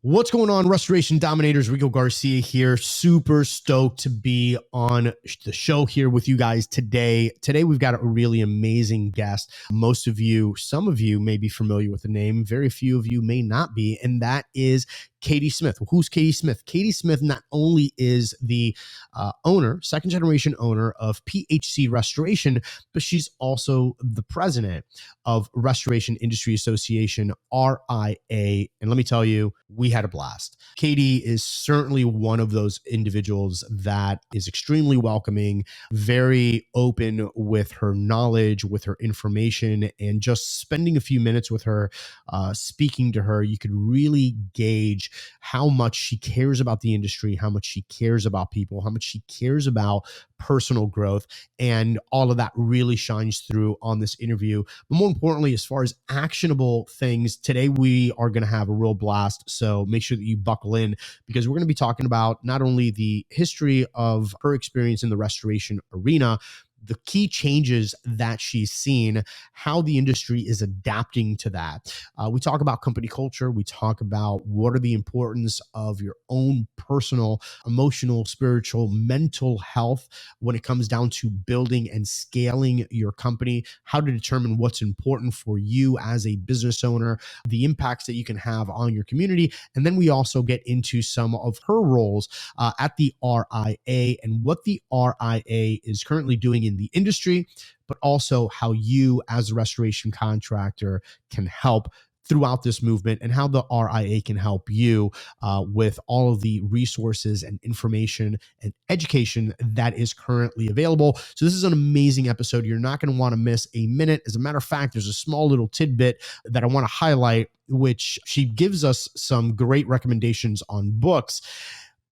What's going on, Restoration Dominators? Rico Garcia here. Super stoked to be on the show here with you guys today. Today, we've got a really amazing guest. Most of you, some of you may be familiar with the name. Very few of you may not be, and that is Katie Smith. Well, who's Katie Smith? Katie Smith not only is the second generation owner of PHC Restoration, but she's also the president of Restoration Industry Association, RIA. And let me tell you, we had a blast. Katie is certainly one of those individuals that is extremely welcoming, very open with her knowledge, with her information, and just spending a few minutes with her, speaking to her, you could really gauge how much she cares about the industry, how much she cares about people, how much she cares about personal growth, and all of that really shines through on this interview. But more importantly, as far as actionable things, today we are going to have a real blast. So make sure that you buckle in, because we're going to be talking about not only the history of her experience in the restoration arena, the key changes that she's seen, how the industry is adapting to that. We talk about company culture. We talk about what are the importance of your own personal, emotional, spiritual, mental health when it comes down to building and scaling your company, how to determine what's important for you as a business owner, the impacts that you can have on your community. And then we also get into some of her roles at the RIA and what the RIA is currently doing in the industry, but also how you as a restoration contractor can help throughout this movement, and how the RIA can help you with all of the resources and information and education that is currently available. So this is an amazing episode. You're not going to want to miss a minute. As a matter of fact, there's a small little tidbit that I want to highlight, which she gives us some great recommendations on books,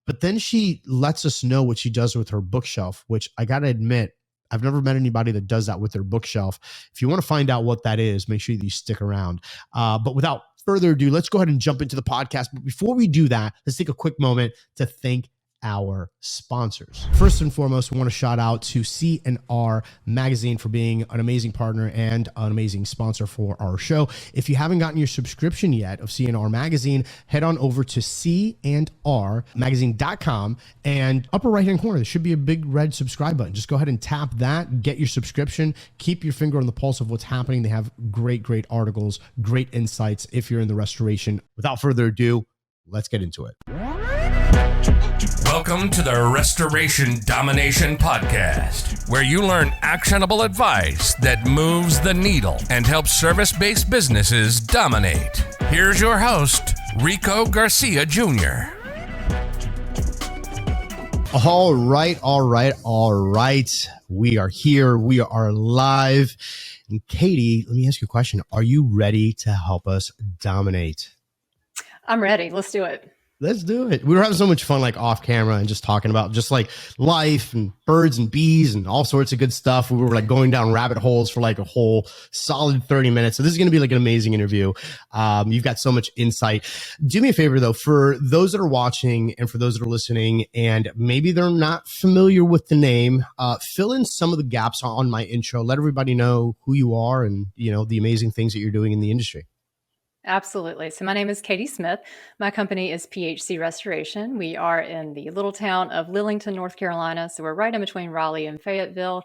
but then she lets us know what she does with her bookshelf, which I got to admit, I've never met anybody that does that with their bookshelf. If you want to find out what that is, make sure that you stick around. But without further ado, let's go ahead and jump into the podcast. But before we do that, let's take a quick moment to thank our sponsors. First and foremost, we want to shout out to C&R Magazine for being an amazing partner and an amazing sponsor for our show. If you haven't gotten your subscription yet of C&R Magazine, head on over to cnrmagazine.com, and upper right-hand corner, there should be a big red subscribe button. Just go ahead and tap that, get your subscription, keep your finger on the pulse of what's happening. They have great articles, great insights if you're in the restoration. Without further ado, let's get into it. Welcome to the Restoration Domination Podcast, where you learn actionable advice that moves the needle and helps service-based businesses dominate. Here's your host, Rico Garcia Jr. All right. We are here. We are live. And Katie, let me ask you a question. Are you ready to help us dominate? I'm ready. Let's do it. Let's do it. We were having so much fun, like off camera, and just talking about just like life and birds and bees and all sorts of good stuff. We were like going down rabbit holes for like a whole solid 30 minutes. So this is going to be like an amazing interview. You've got so much insight. Do me a favor though, for those that are watching and for those that are listening, and maybe they're not familiar with the name, fill in some of the gaps on my intro. Let everybody know who you are and, you know, the amazing things that you're doing in the industry. Absolutely. So my name is Katie Smith. My company is PHC Restoration. We are in the little town of Lillington, North Carolina. So we're right in between Raleigh and Fayetteville.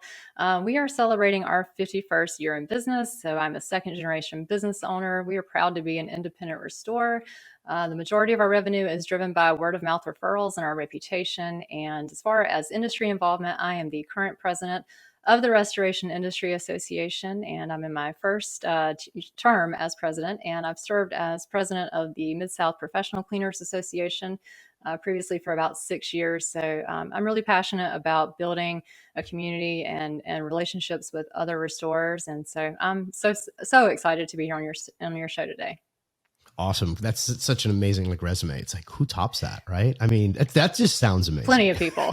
We are celebrating our 51st year in business. So I'm a second generation business owner. We are proud to be an independent restorer. The majority of our revenue is driven by word of mouth referrals and our reputation. And as far as industry involvement, I am the current president of the Restoration Industry Association, and I'm in my first term as president, and I've served as president of the Mid-South Professional Cleaners Association previously for about 6 years. So I'm really passionate about building a community and relationships with other restorers, and so I'm so excited to be here on your show today. Awesome. That's such an amazing resume. It's like, who tops that, right? I mean, that just sounds amazing. Plenty of people.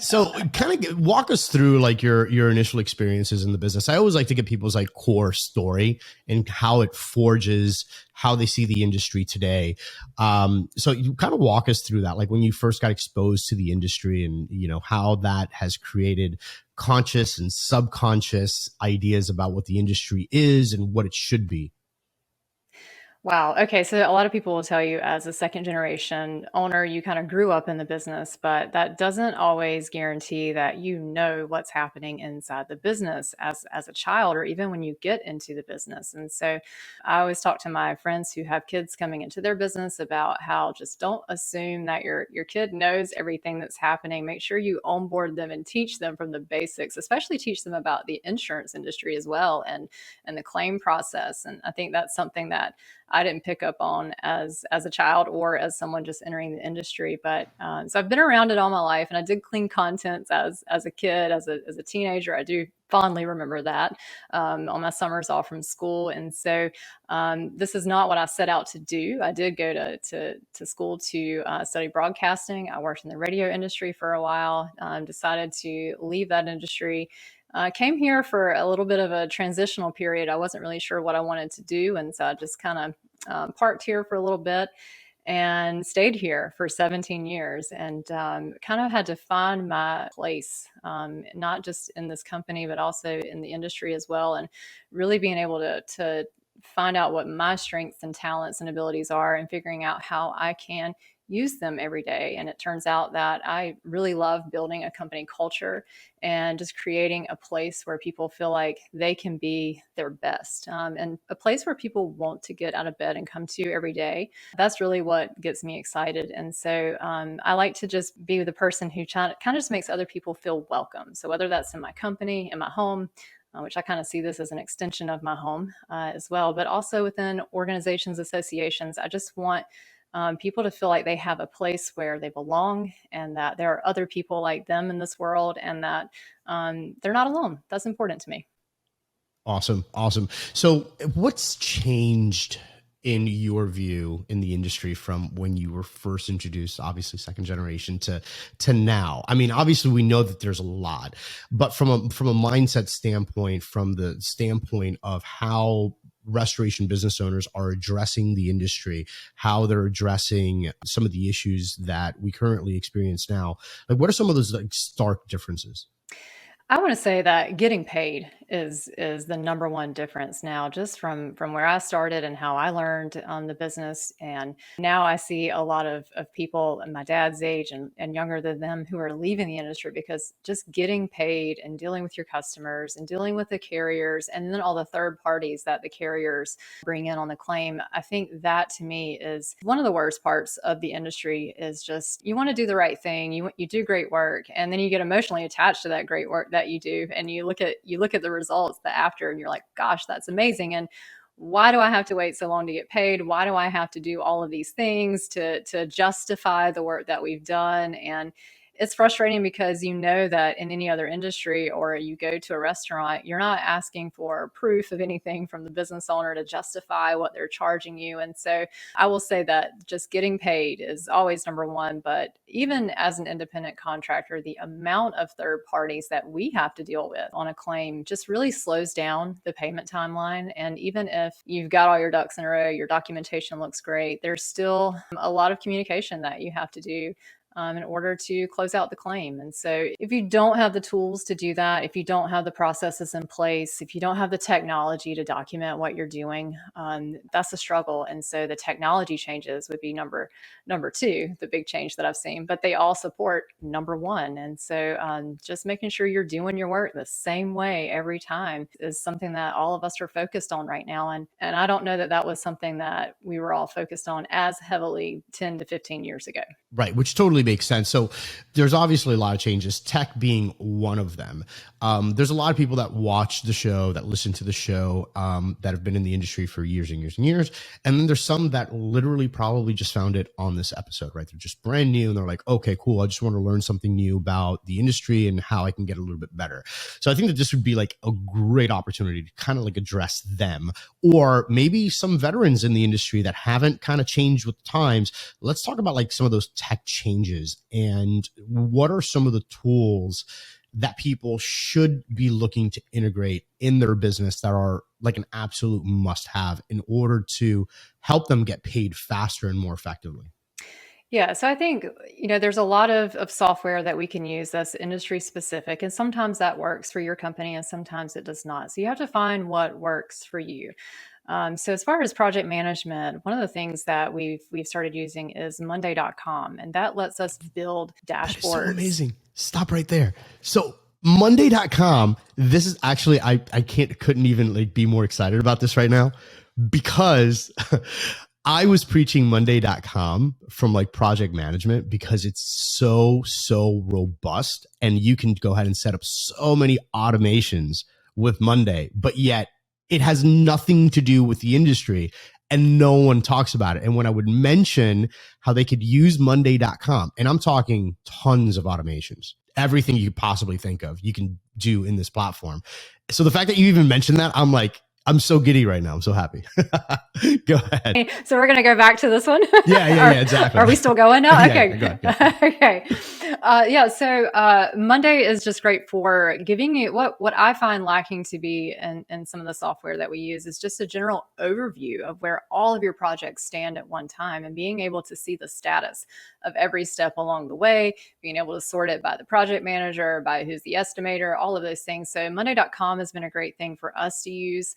So kind of walk us through like your initial experiences in the business. I always like to get people's like core story and how it forges how they see the industry today. So you kind of walk us through that, like when you first got exposed to the industry and, you know, how that has created conscious and subconscious ideas about what the industry is and what it should be. Wow. Okay. So a lot of people will tell you as a second generation owner, you kind of grew up in the business, but that doesn't always guarantee that you know what's happening inside the business as a child or even when you get into the business. And so I always talk to my friends who have kids coming into their business about how just don't assume that your kid knows everything that's happening. Make sure you onboard them and teach them from the basics, especially teach them about the insurance industry as well and the claim process. And I think that's something that I didn't pick up on as a child or as someone just entering the industry. But so I've been around it all my life, and I did clean contents as a kid, as a teenager. I do fondly remember that on my summers off from school. And so this is not what I set out to do. I did go to school to study broadcasting. I worked in the radio industry for a while. Decided to leave that industry. Came here for a little bit of a transitional period. I wasn't really sure what I wanted to do. And so I just kind of parked here for a little bit and stayed here for 17 years and kind of had to find my place, not just in this company, but also in the industry as well. And really being able to find out what my strengths and talents and abilities are and figuring out how I can use them every day. And it turns out that I really love building a company culture and just creating a place where people feel like they can be their best, and a place where people want to get out of bed and come to every day. That's really what gets me excited. And so I like to just be the person who kind of just makes other people feel welcome. So whether that's in my company, in my home, which I kind of see this as an extension of my home as well, but also within organizations, associations, I just want people to feel like they have a place where they belong and that there are other people like them in this world and that they're not alone. That's important to me. Awesome. Awesome. So what's changed in your view in the industry from when you were first introduced, obviously second generation to now? I mean, obviously we know that there's a lot, but from a mindset standpoint, from the standpoint of how restoration business owners are addressing the industry, how they're addressing some of the issues that we currently experience now, like what are some of those like stark differences? I want to say that getting paid is the number one difference now, just from where I started and how I learned the business. And now I see a lot of people my dad's age and younger than them who are leaving the industry because just getting paid and dealing with your customers and dealing with the carriers and then all the third parties that the carriers bring in on the claim. I think that to me is one of the worst parts of the industry is just you want to do the right thing. You do great work and then you get emotionally attached to that great work that you do. And you look at the results, the after, and you're like, gosh, that's amazing. And why do I have to wait so long to get paid? Why do I have to do all of these things to justify the work that we've done? And it's frustrating because you know that in any other industry or you go to a restaurant, you're not asking for proof of anything from the business owner to justify what they're charging you. And so I will say that just getting paid is always number one. But even as an independent contractor, the amount of third parties that we have to deal with on a claim just really slows down the payment timeline. And even if you've got all your ducks in a row, your documentation looks great, there's still a lot of communication that you have to do in order to close out the claim. And so if you don't have the tools to do that, if you don't have the processes in place, if you don't have the technology to document what you're doing, that's a struggle. And so the technology changes would be number two, the big change that I've seen, but they all support number one. And so just making sure you're doing your work the same way every time is something that all of us are focused on right now. And I don't know that that was something that we were all focused on as heavily 10 to 15 years ago. Right, which totally makes sense. So there's obviously a lot of changes, tech being one of them. There's a lot of people that watch the show, that listen to the show, that have been in the industry for years and years and years. And then there's some that literally probably just found it on this episode, right? They're just brand new and they're like, okay, cool. I just want to learn something new about the industry and how I can get a little bit better. So I think that this would be like a great opportunity to kind of like address them, or maybe some veterans in the industry that haven't kind of changed with times. Let's talk about like some of those tech changes and what are some of the tools that people should be looking to integrate in their business that are like an absolute must have in order to help them get paid faster and more effectively. Yeah, so I think, there's a lot of software that we can use that's industry specific, and sometimes that works for your company and sometimes it does not. So you have to find what works for you. So as far as project management, one of the things that we've started using is Monday.com, and that lets us build That is dashboards. so amazing. Stop right there. So Monday.com, this is actually, I couldn't even like be more excited about this right now because I was preaching Monday.com from like project management because it's so robust and you can go ahead and set up so many automations with Monday, but yet it has nothing to do with the industry and no one talks about it. And when I would mention how they could use Monday.com, and I'm talking tons of automations, everything you could possibly think of, you can do in this platform. So the fact that you even mentioned that, I'm so giddy right now. I'm so happy. Go ahead. So we're going to go back to this one. Yeah, exactly. Are we still going now? Yeah, Okay. go ahead. Okay. So Monday is just great for giving you what I find lacking to be in some of the software that we use is just a general overview of where all of your projects stand at one time and being able to see the status of every step along the way, being able to sort it by the project manager, by who's the estimator, all of those things. So Monday.com has been a great thing for us to use.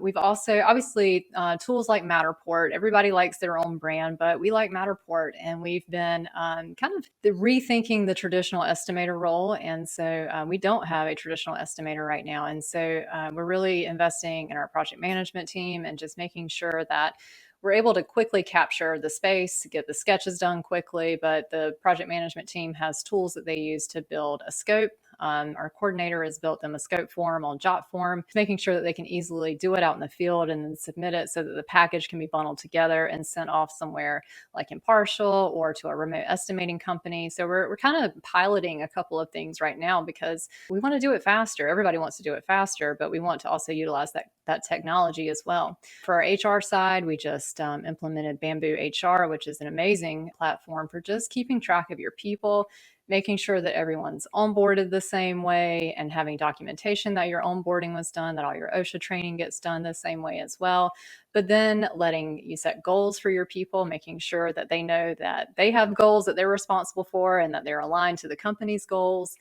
We've also, obviously, tools like Matterport. Everybody likes their own brand, but we like Matterport, and we've been kind of rethinking the traditional estimator role. And so we don't have a traditional estimator right now. And so we're really investing in our project management team and just making sure that we're able to quickly capture the space, get the sketches done quickly, but the project management team has tools that they use to build a scope. Our coordinator has built them a scope form on Jot form, making sure that they can easily do it out in the field and then submit it so that the package can be bundled together and sent off somewhere like Impartial or to a remote estimating company. So we're kind of piloting a couple of things right now because we want to do it faster. Everybody wants to do it faster, but we want to also utilize that technology as well. For our HR side, we just implemented Bamboo HR, which is an amazing platform for just keeping track of your people, making sure that everyone's onboarded the same way and having documentation that your onboarding was done, that all your OSHA training gets done the same way as well. But then letting you set goals for your people, making sure that they know that they have goals that they're responsible for and that they're aligned to the company's goals,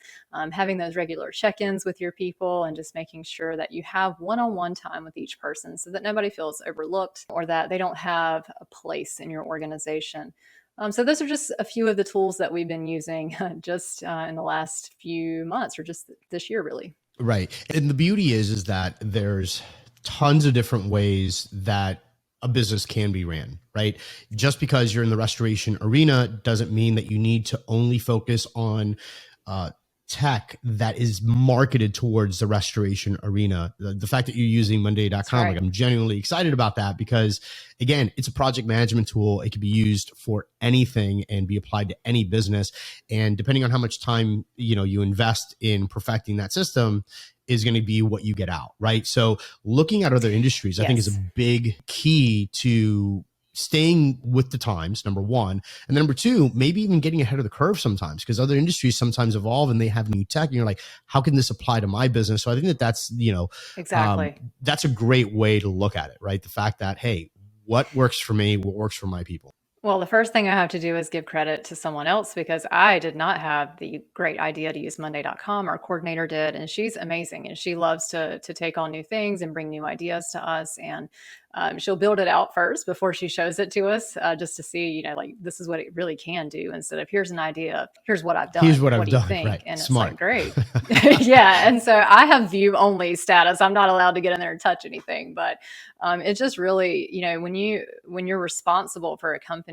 having those regular check-ins with your people and just making sure that you have one-on-one time with each person so that nobody feels overlooked or that they don't have a place in your organization. So those are just a few of the tools that we've been using just in the last few months or just this year, really. Right. And the beauty is that there's tons of different ways that a business can be ran, right? Just because you're in the restoration arena doesn't mean that you need to only focus on tech that is marketed towards the restoration arena. The fact that you're using Monday.com, right. like I'm genuinely excited about that because again, it's a project management tool. It can be used for anything and be applied to any business. And depending on how much time, you invest in perfecting that system is going to be what you get out, right? So looking at other industries, I think is a big key to staying with the times, number one. And then number two, maybe even getting ahead of the curve sometimes because other industries sometimes evolve and they have new tech and you're like, how can this apply to my business? So I think that's, exactly. That's a great way to look at it, right? The fact that, hey, what works for me, what works for my people. Well, the first thing I have to do is give credit to someone else because I did not have the great idea to use Monday.com. Our coordinator did, and she's amazing. And she loves to take on new things and bring new ideas to us. And she'll build it out first before she shows it to us just to see, like this is what it really can do instead of here's an idea, here's what I've done. Here's what I've do done. you think? Right. And Smart. it's like, great. Yeah. And so I have view only status. I'm not allowed to get in there and touch anything, but it's just really, when you're responsible for a company,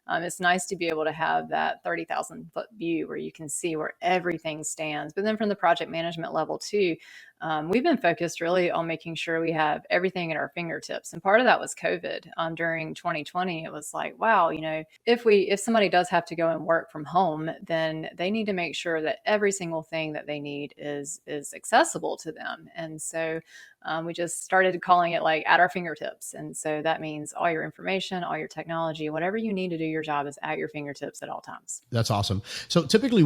it's nice to be able to have that 30,000 foot view where you can see where everything stands. But then from the project management level too, we've been focused really on making sure we have everything at our fingertips. And part of that was COVID. During 2020, it was like, wow, if somebody does have to go and work from home, then they need to make sure that every single thing that they need is accessible to them. And so we just started calling it like at our fingertips. And so that means all your information, all your technology, whatever you need to do your job is at your fingertips at all times. That's awesome. So typically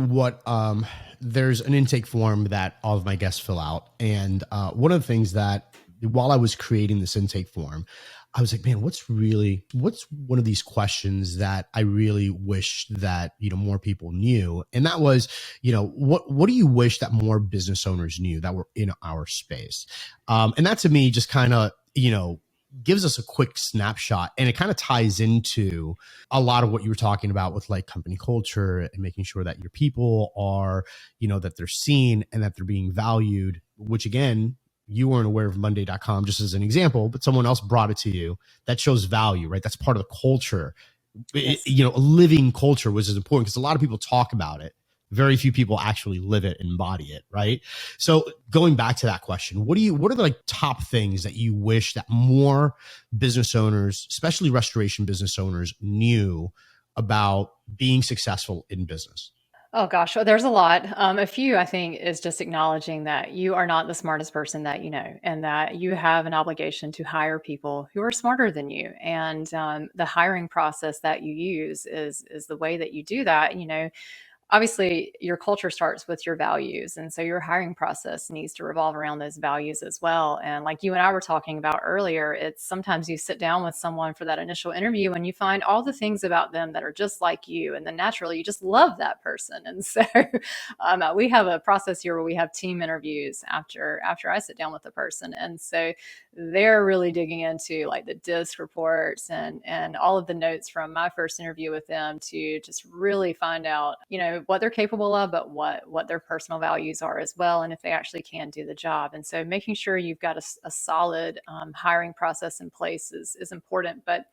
there's an intake form that all of my guests fill out. And one of the things that while I was creating this intake form, I was like, man, what's one of these questions that I really wish that, more people knew? And that was, what do you wish that more business owners knew that were in our space? And that to me just kind of, gives us a quick snapshot, and it kind of ties into a lot of what you were talking about with like company culture and making sure that your people are, that they're seen and that they're being valued, which again, you weren't aware of Monday.com just as an example, but someone else brought it to you. That shows value, right? That's part of the culture. Yes. A living culture, which is important because a lot of people talk about it. Very few people actually live it and embody it, right? So going back to that question, what are the like top things that you wish that more business owners, especially restoration business owners, knew about being successful in business? Oh gosh, well, there's a lot. A few, I think, is just acknowledging that you are not the smartest person that you know, and that you have an obligation to hire people who are smarter than you. And the hiring process that you use is the way that you do that. Obviously your culture starts with your values. And so your hiring process needs to revolve around those values as well. And like you and I were talking about earlier, it's sometimes you sit down with someone for that initial interview and you find all the things about them that are just like you. And then naturally you just love that person. And so we have a process here where we have team interviews after I sit down with the person. And so they're really digging into like the DISC reports and all of the notes from my first interview with them to just really find out, what they're capable of, but what their personal values are as well, and if they actually can do the job. And so making sure you've got a solid hiring process in place is important. But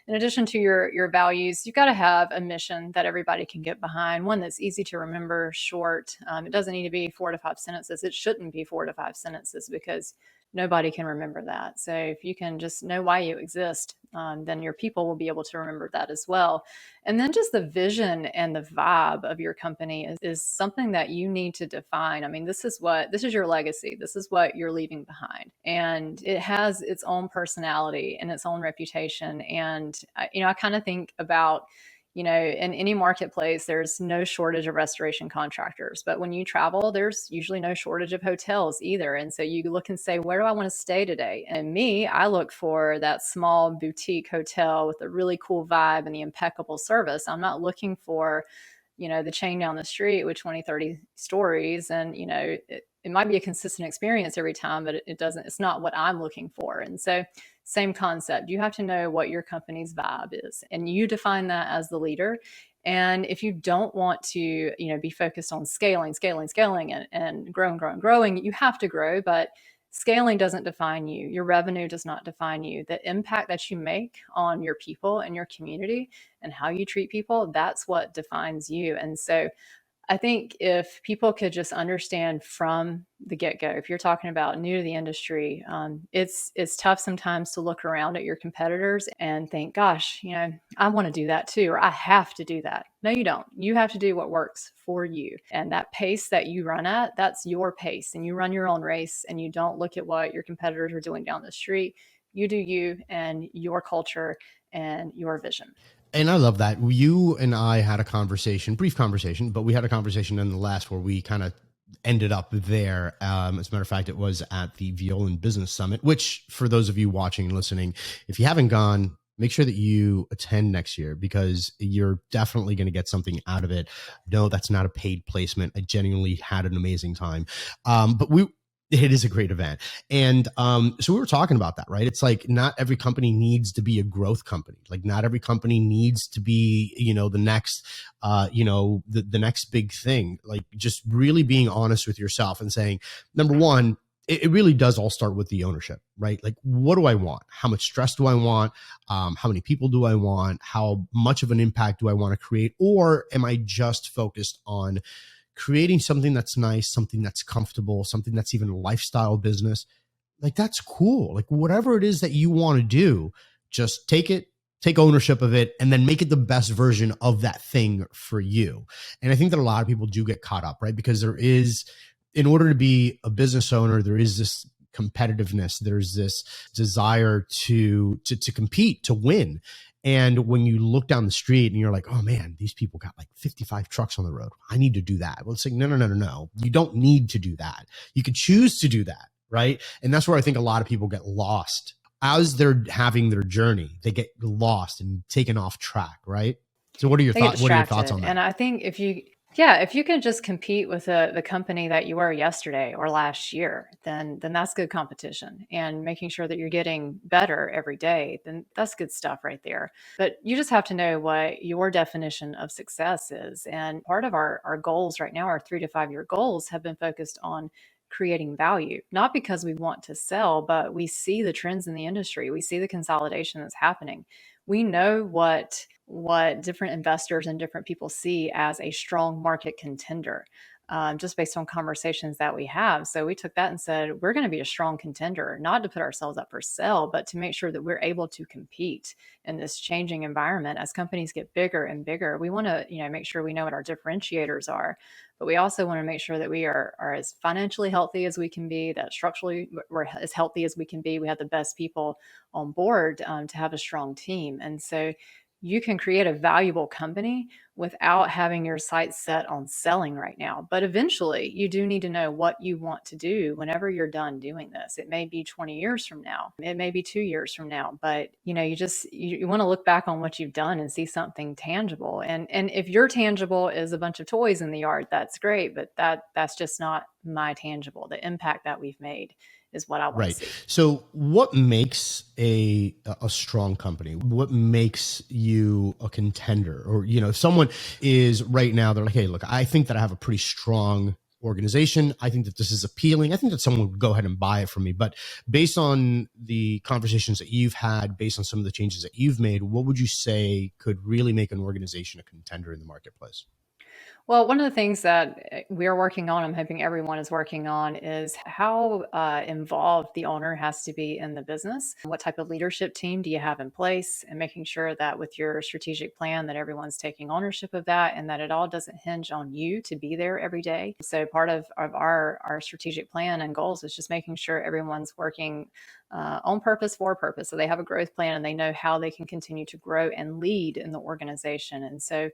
in addition to your values, you've got to have a mission that everybody can get behind, one that's easy to remember, short. It doesn't need to be 4 to 5 sentences. It shouldn't be 4 to 5 sentences because nobody can remember that. So if you can just know why you exist, then your people will be able to remember that as well. And then just the vision and the vibe of your company is something that you need to define. I mean, this is your legacy. This is what you're leaving behind. And it has its own personality and its own reputation. And, I kind of think about, in any marketplace, there's no shortage of restoration contractors. But when you travel, there's usually no shortage of hotels either. And so you look and say, where do I want to stay today? And me, I look for that small boutique hotel with a really cool vibe and the impeccable service. I'm not looking for, the chain down the street with 20, 30 stories. And, it might be a consistent experience every time, but it's not what I'm looking for. And so same concept. You have to know what your company's vibe is, and you define that as the leader. And if you don't want to, be focused on scaling and growing, you have to grow, but scaling doesn't define you. Your revenue does not define you. The impact that you make on your people and your community and how you treat people, that's what defines you. And so I think if people could just understand from the get-go, if you're talking about new to the industry, it's tough sometimes to look around at your competitors and think, gosh, I want to do that too, or I have to do that. No, you don't. You have to do what works for you. And that pace that you run at, that's your pace, and you run your own race, and you don't look at what your competitors are doing down the street. You do you and your culture and your vision. And I love that. You and I had a brief conversation, but we had a conversation nonetheless where we kind of ended up there. As a matter of fact, it was at the Violan Business Summit, which for those of you watching and listening, if you haven't gone, make sure that you attend next year because you're definitely going to get something out of it. No, that's not a paid placement. I genuinely had an amazing time. But it is a great event. And so we were talking about that, right? It's like not every company needs to be a growth company. Like not every company needs to be, the next, the next big thing. Like just really being honest with yourself and saying, number one, it really does all start with the ownership, right? Like, what do I want? How much stress do I want? How many people do I want? How much of an impact do I want to create? Or am I just focused on creating something that's nice, something that's comfortable, something that's even a lifestyle business? Like, that's cool. Like, whatever it is that you want to do, just take ownership of it, and then make it the best version of that thing for you. And I think that a lot of people do get caught up, right? Because in order to be a business owner, there is this competitiveness. There's this desire to compete, to win. And when you look down the street and you're like, oh man, these people got like 55 trucks on the road, I need to do that. Well, it's like, no. You don't need to do that. You could choose to do that, right? And that's where I think a lot of people get lost. As they're having their journey, they get lost and taken off track, right? So what are your thoughts on that? And I think if you Yeah, if you can just compete with the company that you were yesterday or last year, then that's good competition. And making sure that you're getting better every day, then that's good stuff right there. But you just have to know what your definition of success is. And part of our goals right now, our 3 to 5 year goals, have been focused on creating value, not because we want to sell, but we see the trends in the industry. We see the consolidation that's happening. We know what different investors and different people see as a strong market contender, just based on conversations that we have. So we took that and said, we're going to be a strong contender, not to put ourselves up for sale, but to make sure that we're able to compete in this changing environment. As companies get bigger and bigger, we want to, make sure we know what our differentiators are, but we also want to make sure that we are as financially healthy as we can be, that structurally we're as healthy as we can be. We have the best people on board, to have a strong team. And so you can create a valuable company without having your sights set on selling right now. But eventually, you do need to know what you want to do whenever you're done doing this. It may be 20 years from now, it may be 2 years from now, but you want to look back on what you've done and see something tangible. And if your tangible is a bunch of toys in the yard, that's great, but that's just not my tangible. The impact that we've made is what I want to see. So what makes a strong company? What makes you a contender? Or, if someone is right now, they're like, hey, look, I think that I have a pretty strong organization. I think that this is appealing. I think that someone would go ahead and buy it from me. But based on the conversations that you've had, based on some of the changes that you've made, what would you say could really make an organization a contender in the marketplace? Well, one of the things that we are working on, I'm hoping everyone is working on, is how involved the owner has to be in the business. What type of leadership team do you have in place? And making sure that with your strategic plan that everyone's taking ownership of that, and that it all doesn't hinge on you to be there every day. So part of our strategic plan and goals is just making sure everyone's working on purpose for purpose. So they have a growth plan and they know how they can continue to grow and lead in the organization. And so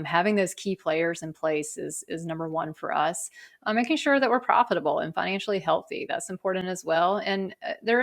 having those key players in place is number one for us. Making sure that we're profitable and financially healthy. That's important as well. And there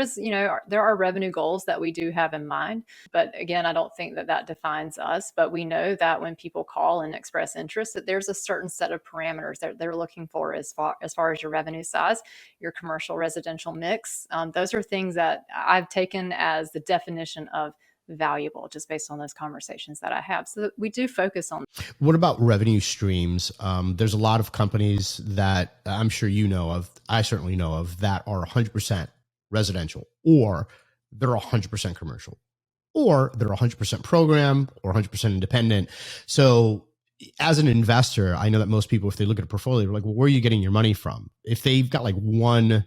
are revenue goals that we do have in mind. But again, I don't think that defines us. But we know that when people call and express interest, that there's a certain set of parameters that they're looking for as far as your revenue size, your commercial residential mix. Those are things that I've taken as the definition of valuable, just based on those conversations that I have. So we do focus on. What about revenue streams? There's a lot of companies that I'm sure you know of, I certainly know of, that are 100% residential, or they're 100% commercial, or they're 100% program, or 100% independent. So as an investor, I know that most people, if they look at a portfolio, they're like, well, where are you getting your money from? If they've got like one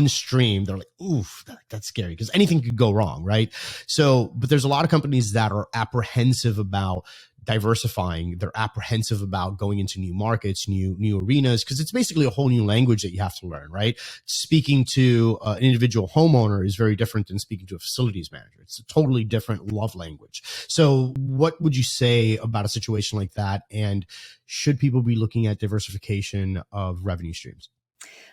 stream, they're like, oof, that's scary, because anything could go wrong, right? So, but there's a lot of companies that are apprehensive about diversifying. They're apprehensive about going into new markets, new arenas, because it's basically a whole new language that you have to learn, right? Speaking to an individual homeowner is very different than speaking to a facilities manager. It's a totally different love language. So what would you say about a situation like that? And should people be looking at diversification of revenue streams?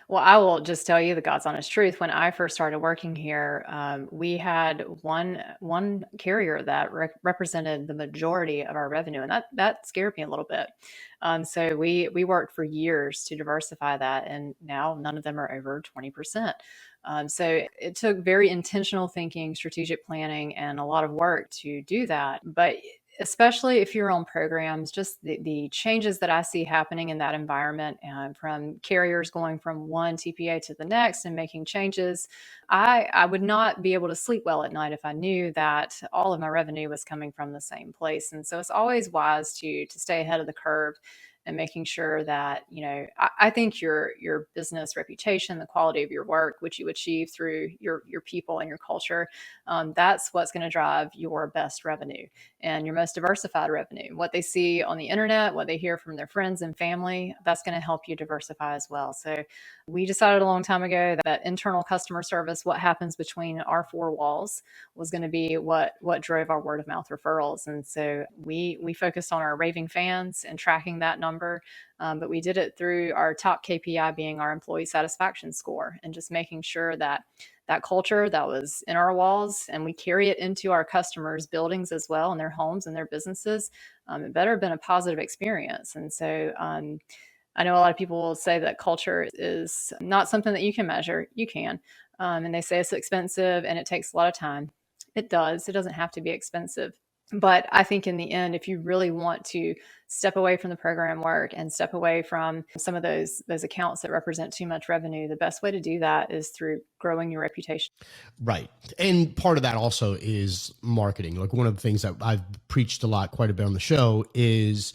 Well, I will just tell you the God's honest truth. When I first started working here, we had one carrier that represented the majority of our revenue, and that scared me a little bit. So we worked for years to diversify that, and now none of them are over 20%. So it took very intentional thinking, strategic planning, and a lot of work to do that. But especially if you're on programs, just the changes that I see happening in that environment, and from carriers going from one TPA to the next and making changes, I would not be able to sleep well at night if I knew that all of my revenue was coming from the same place. And so it's always wise to stay ahead of the curve and making sure that, I think your business reputation, the quality of your work, which you achieve through your people and your culture, that's what's going to drive your best revenue and your most diversified revenue. What they see on the internet, what they hear from their friends and family, that's going to help you diversify as well. So we decided a long time ago that internal customer service, what happens between our four walls, was going to be what drove our word of mouth referrals. And so we focused on our raving fans and tracking that number. But we did it through our top KPI being our employee satisfaction score, and just making sure that that culture that was in our walls, and we carry it into our customers' buildings as well, and their homes and their businesses, it better have been a positive experience. And so I know a lot of people will say that culture is not something that you can measure. You can. And they say it's expensive and it takes a lot of time. It does. It doesn't have to be expensive. But I think in the end, if you really want to step away from the program work and step away from some of those accounts that represent too much revenue, the best way to do that is through growing your reputation. Right. And part of that also is marketing. Like one of the things that I've preached quite a bit on the show is,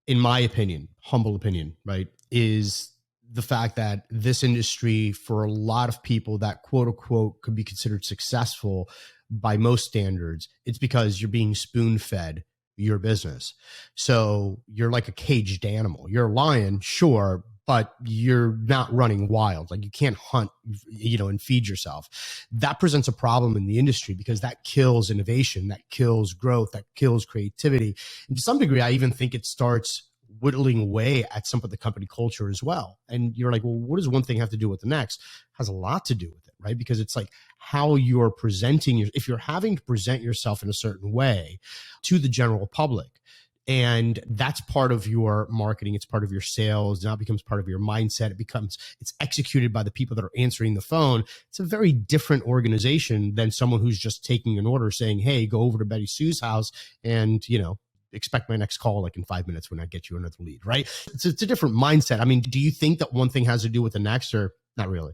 in my opinion, humble opinion, right, is the fact that this industry, for a lot of people that quote unquote could be considered successful by most standards, it's because you're being spoon fed your business. So you're like a caged animal. You're a lion, sure, but you're not running wild. Like you can't hunt, and feed yourself. That presents a problem in the industry because that kills innovation, that kills growth, that kills creativity. And to some degree, I even think it starts whittling away at some of the company culture as well. And you're like, well, what does one thing have to do with the next? It has a lot to do with it, right? Because it's like how you're presenting if you're having to present yourself in a certain way to the general public, and that's part of your marketing, it's part of your sales, now it becomes part of your mindset. It's executed by the people that are answering the phone. It's a very different organization than someone who's just taking an order saying, hey, go over to Betty Sue's house and, expect my next call like in 5 minutes when I get you another lead, right? It's a different mindset. I mean, do you think that one thing has to do with the next, or not really?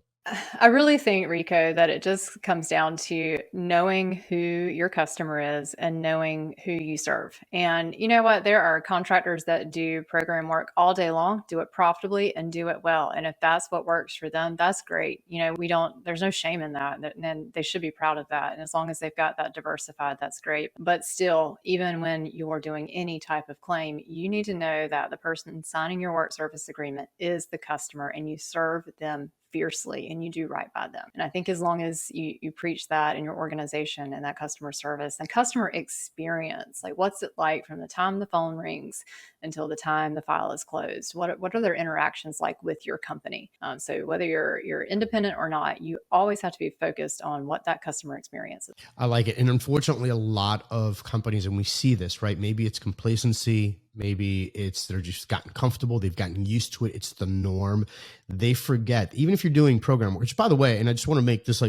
I really think, Rico, that it just comes down to knowing who your customer is and knowing who you serve. And you know what? There are contractors that do program work all day long, do it profitably and do it well. And if that's what works for them, that's great. There's no shame in that. And they should be proud of that. And as long as they've got that diversified, that's great. But still, even when you're doing any type of claim, you need to know that the person signing your work service agreement is the customer and you serve them fiercely and you do right by them. And I think as long as you preach that in your organization and that customer service and customer experience, like what's it like from the time the phone rings until the time the file is closed? What are their interactions like with your company? So whether you're independent or not, you always have to be focused on what that customer experience is. I like it. And unfortunately, a lot of companies, and we see this, right? Maybe it's complacency. Maybe they're just gotten comfortable. They've gotten used to it. It's the norm. They forget, even if you're doing program work, which by the way, and I just want to make this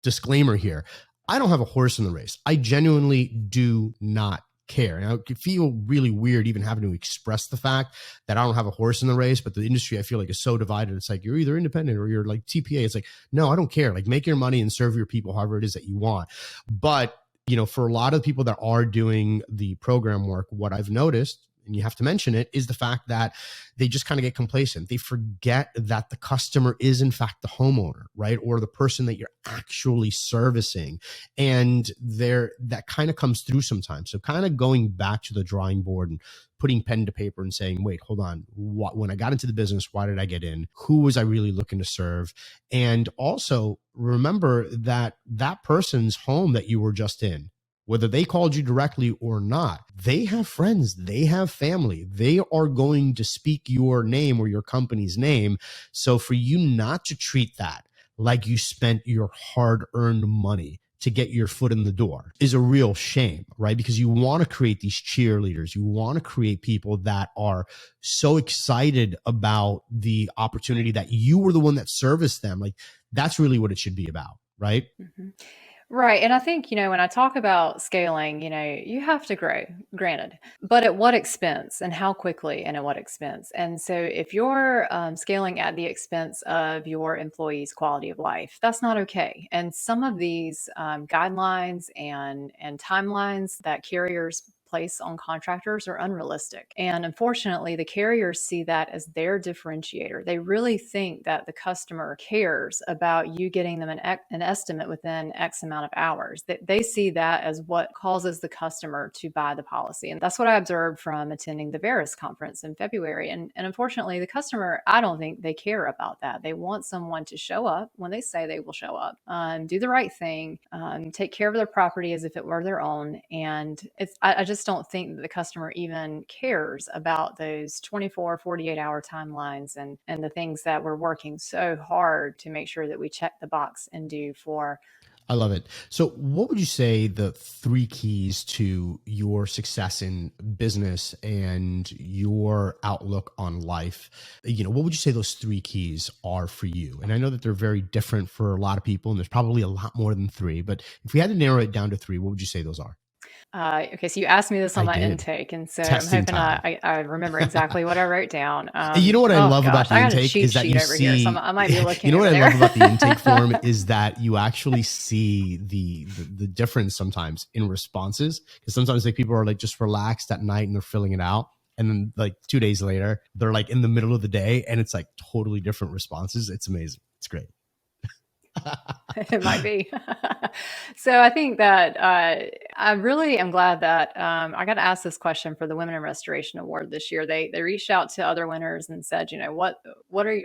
disclaimer here. I don't have a horse in the race. I genuinely do not care. And I could feel really weird even having to express the fact that I don't have a horse in the race, but the industry I feel like is so divided. It's like, you're either independent or you're like TPA. It's like, no, I don't care. Like make your money and serve your people however it is that you want. But for a lot of people that are doing the program work, what I've noticed, and you have to mention it, is the fact that they just kind of get complacent. They forget that the customer is in fact the homeowner, right? Or the person that you're actually servicing. And that kind of comes through sometimes. So kind of going back to the drawing board and putting pen to paper and saying, wait, hold on. When I got into the business, why did I get in? Who was I really looking to serve? And also remember that person's home that you were just in, whether they called you directly or not, they have friends, they have family, they are going to speak your name or your company's name. So for you not to treat that like you spent your hard-earned money to get your foot in the door is a real shame, right? Because you want to create these cheerleaders. You want to create people that are so excited about the opportunity that you were the one that serviced them. Like that's really what it should be about, right? Mm-hmm. Right. And I think, when I talk about scaling, you have to grow, granted, but at what expense and how quickly and at what expense? And so if you're scaling at the expense of your employees' quality of life, that's not okay. And some of these guidelines and timelines that carriers place on contractors are unrealistic. And unfortunately, the carriers see that as their differentiator. They really think that the customer cares about you getting them an estimate within X amount of hours. That they see that as what causes the customer to buy the policy. And that's what I observed from attending the Veris conference in February. And unfortunately, the customer, I don't think they care about that. They want someone to show up when they say they will show up, do the right thing, take care of their property as if it were their own. And I just just don't think that the customer even cares about those 24, 48-hour timelines and the things that we're working so hard to make sure that we check the box and do for. I love it. So what would you say the 3 keys to your success in business and your outlook on life? What would you say those 3 keys are for you? And I know that they're very different for a lot of people, and there's probably a lot more than 3, but if we had to narrow it down to 3, what would you say those are? Okay, so you asked me this on my intake, and so I'm hoping I remember exactly what I wrote down. You know what I love about the intake is that you see. Here, so I might be looking. You know what I love about the intake form is that you actually see the difference sometimes in responses, because sometimes like people are like just relaxed at night and they're filling it out, and then like 2 days later they're like in the middle of the day and it's like totally different responses. It's amazing. It's great. It might be. So I think that I really am glad that I got to ask this question for the Women in Restoration Award this year. They reached out to other winners and said, what are you,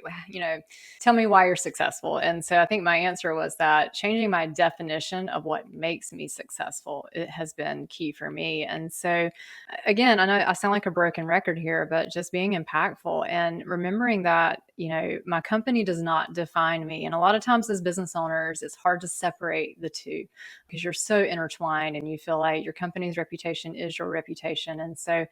tell me why you're successful. And so I think my answer was that changing my definition of what makes me successful, it has been key for me. And so again, I know I sound like a broken record here, but just being impactful and remembering that, my company does not define me. And a lot of times as business owners, it's hard to separate the two because you're so intertwined and you feel like your company's reputation is your reputation. And so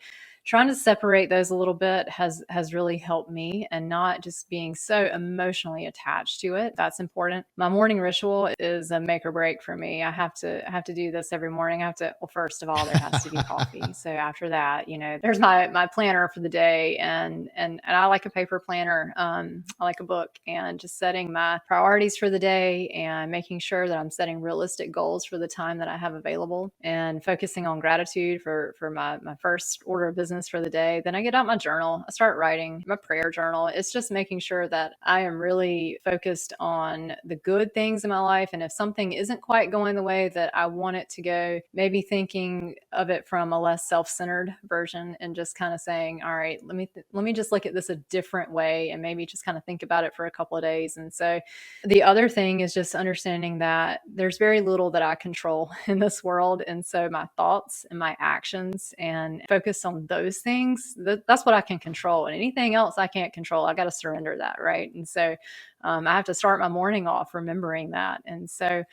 trying to separate those a little bit has really helped me, and not just being so emotionally attached to it. That's important. My morning ritual is a make or break for me. I have to do this every morning. Well, first of all, there has to be coffee. So after that, there's my planner for the day, and I like a paper planner. I like a book, and just setting my priorities for the day and making sure that I'm setting realistic goals for the time that I have available, and focusing on gratitude for my first order of business for the day. Then I get out my journal. I start writing my prayer journal. It's just making sure that I am really focused on the good things in my life. And if something isn't quite going the way that I want it to go, maybe thinking of it from a less self-centered version and just kind of saying, all right, let me just look at this a different way, and maybe just kind of think about it for a couple of days. And so the other thing is just understanding that there's very little that I control in this world. And so my thoughts and my actions, and focus on those things, that's what I can control. And anything else I can't control, I got to surrender that. Right. And so I have to start my morning off remembering that. And so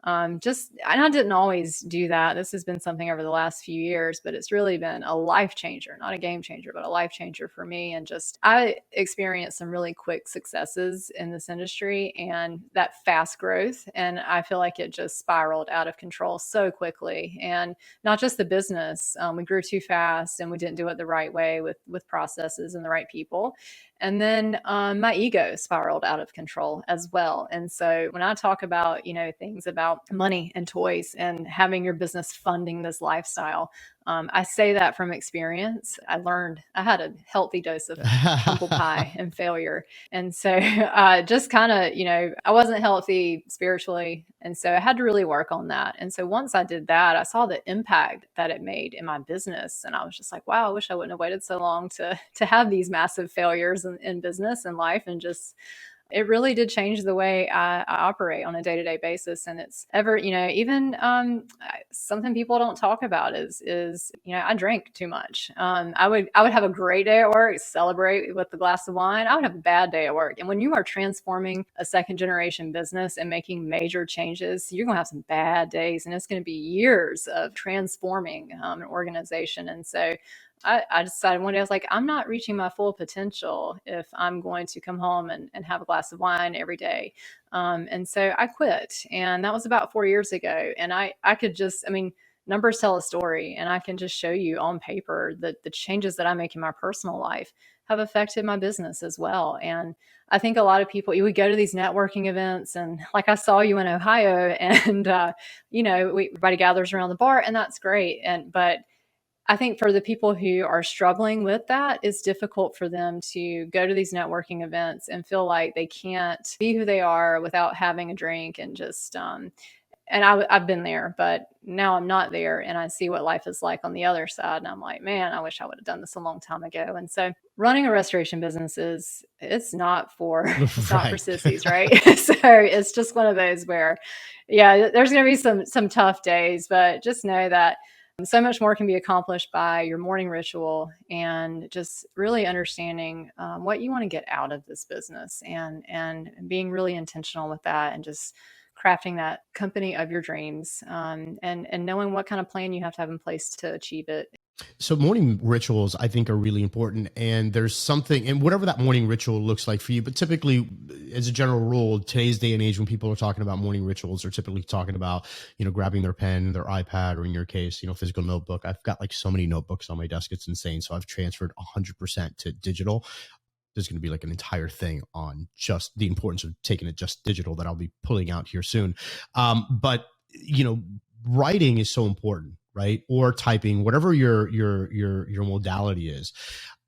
and I didn't always do that. This has been something over the last few years, but it's really been a life changer, not a game changer, but a life changer for me. And I experienced some really quick successes in this industry and that fast growth. And I feel like it just spiraled out of control so quickly. And not just the business, we grew too fast and we didn't do it the right way with processes and the right people. And then my ego spiraled out of control as well. And so when I talk about, things about money and toys and having your business funding this lifestyle, I say that from experience. I had a healthy dose of humble pie and failure. And so just kind of, I wasn't healthy spiritually. And so I had to really work on that. And so once I did that, I saw the impact that it made in my business. And I was just like, wow, I wish I wouldn't have waited so long to have these massive failures in business and life, and just it really did change the way I operate on a day-to-day basis. And it's even something people don't talk about is I drink too much. I would have a great day at work, celebrate with a glass of wine. I would have a bad day at work. And when you are transforming a second generation business and making major changes, you're going to have some bad days, and it's going to be years of transforming an organization. And so I decided one day, I was like, I'm not reaching my full potential if I'm going to come home and have a glass of wine every day. And so I quit. And that was about 4 years ago. And I could numbers tell a story, and I can just show you on paper that the changes that I make in my personal life have affected my business as well. And I think a lot of people, you would go to these networking events, and like I saw you in Ohio, and, everybody gathers around the bar, and that's great. But I think for the people who are struggling with that, it's difficult for them to go to these networking events and feel like they can't be who they are without having a drink, and just, and I've been there, but now I'm not there, and I see what life is like on the other side. And I'm like, man, I wish I would have done this a long time ago. And so running a restoration business it's not for sissies, right? So it's just one of those where, yeah, there's going to be some tough days, but just know that So much more can be accomplished by your morning ritual and just really understanding what you want to get out of this business and being really intentional with that and just crafting that company of your dreams, and knowing what kind of plan you have to have in place to achieve it. So morning rituals, I think, are really important. And there's something, and whatever that morning ritual looks like for you, but typically, as a general rule, today's day and age, when people are talking about morning rituals, they're typically talking about, grabbing their pen, their iPad, or in your case, physical notebook. I've got like so many notebooks on my desk. It's insane. So I've transferred 100% to digital. There's going to be like an entire thing on just the importance of taking it just digital that I'll be pulling out here soon. But writing is so important, right? Or typing, whatever your modality is,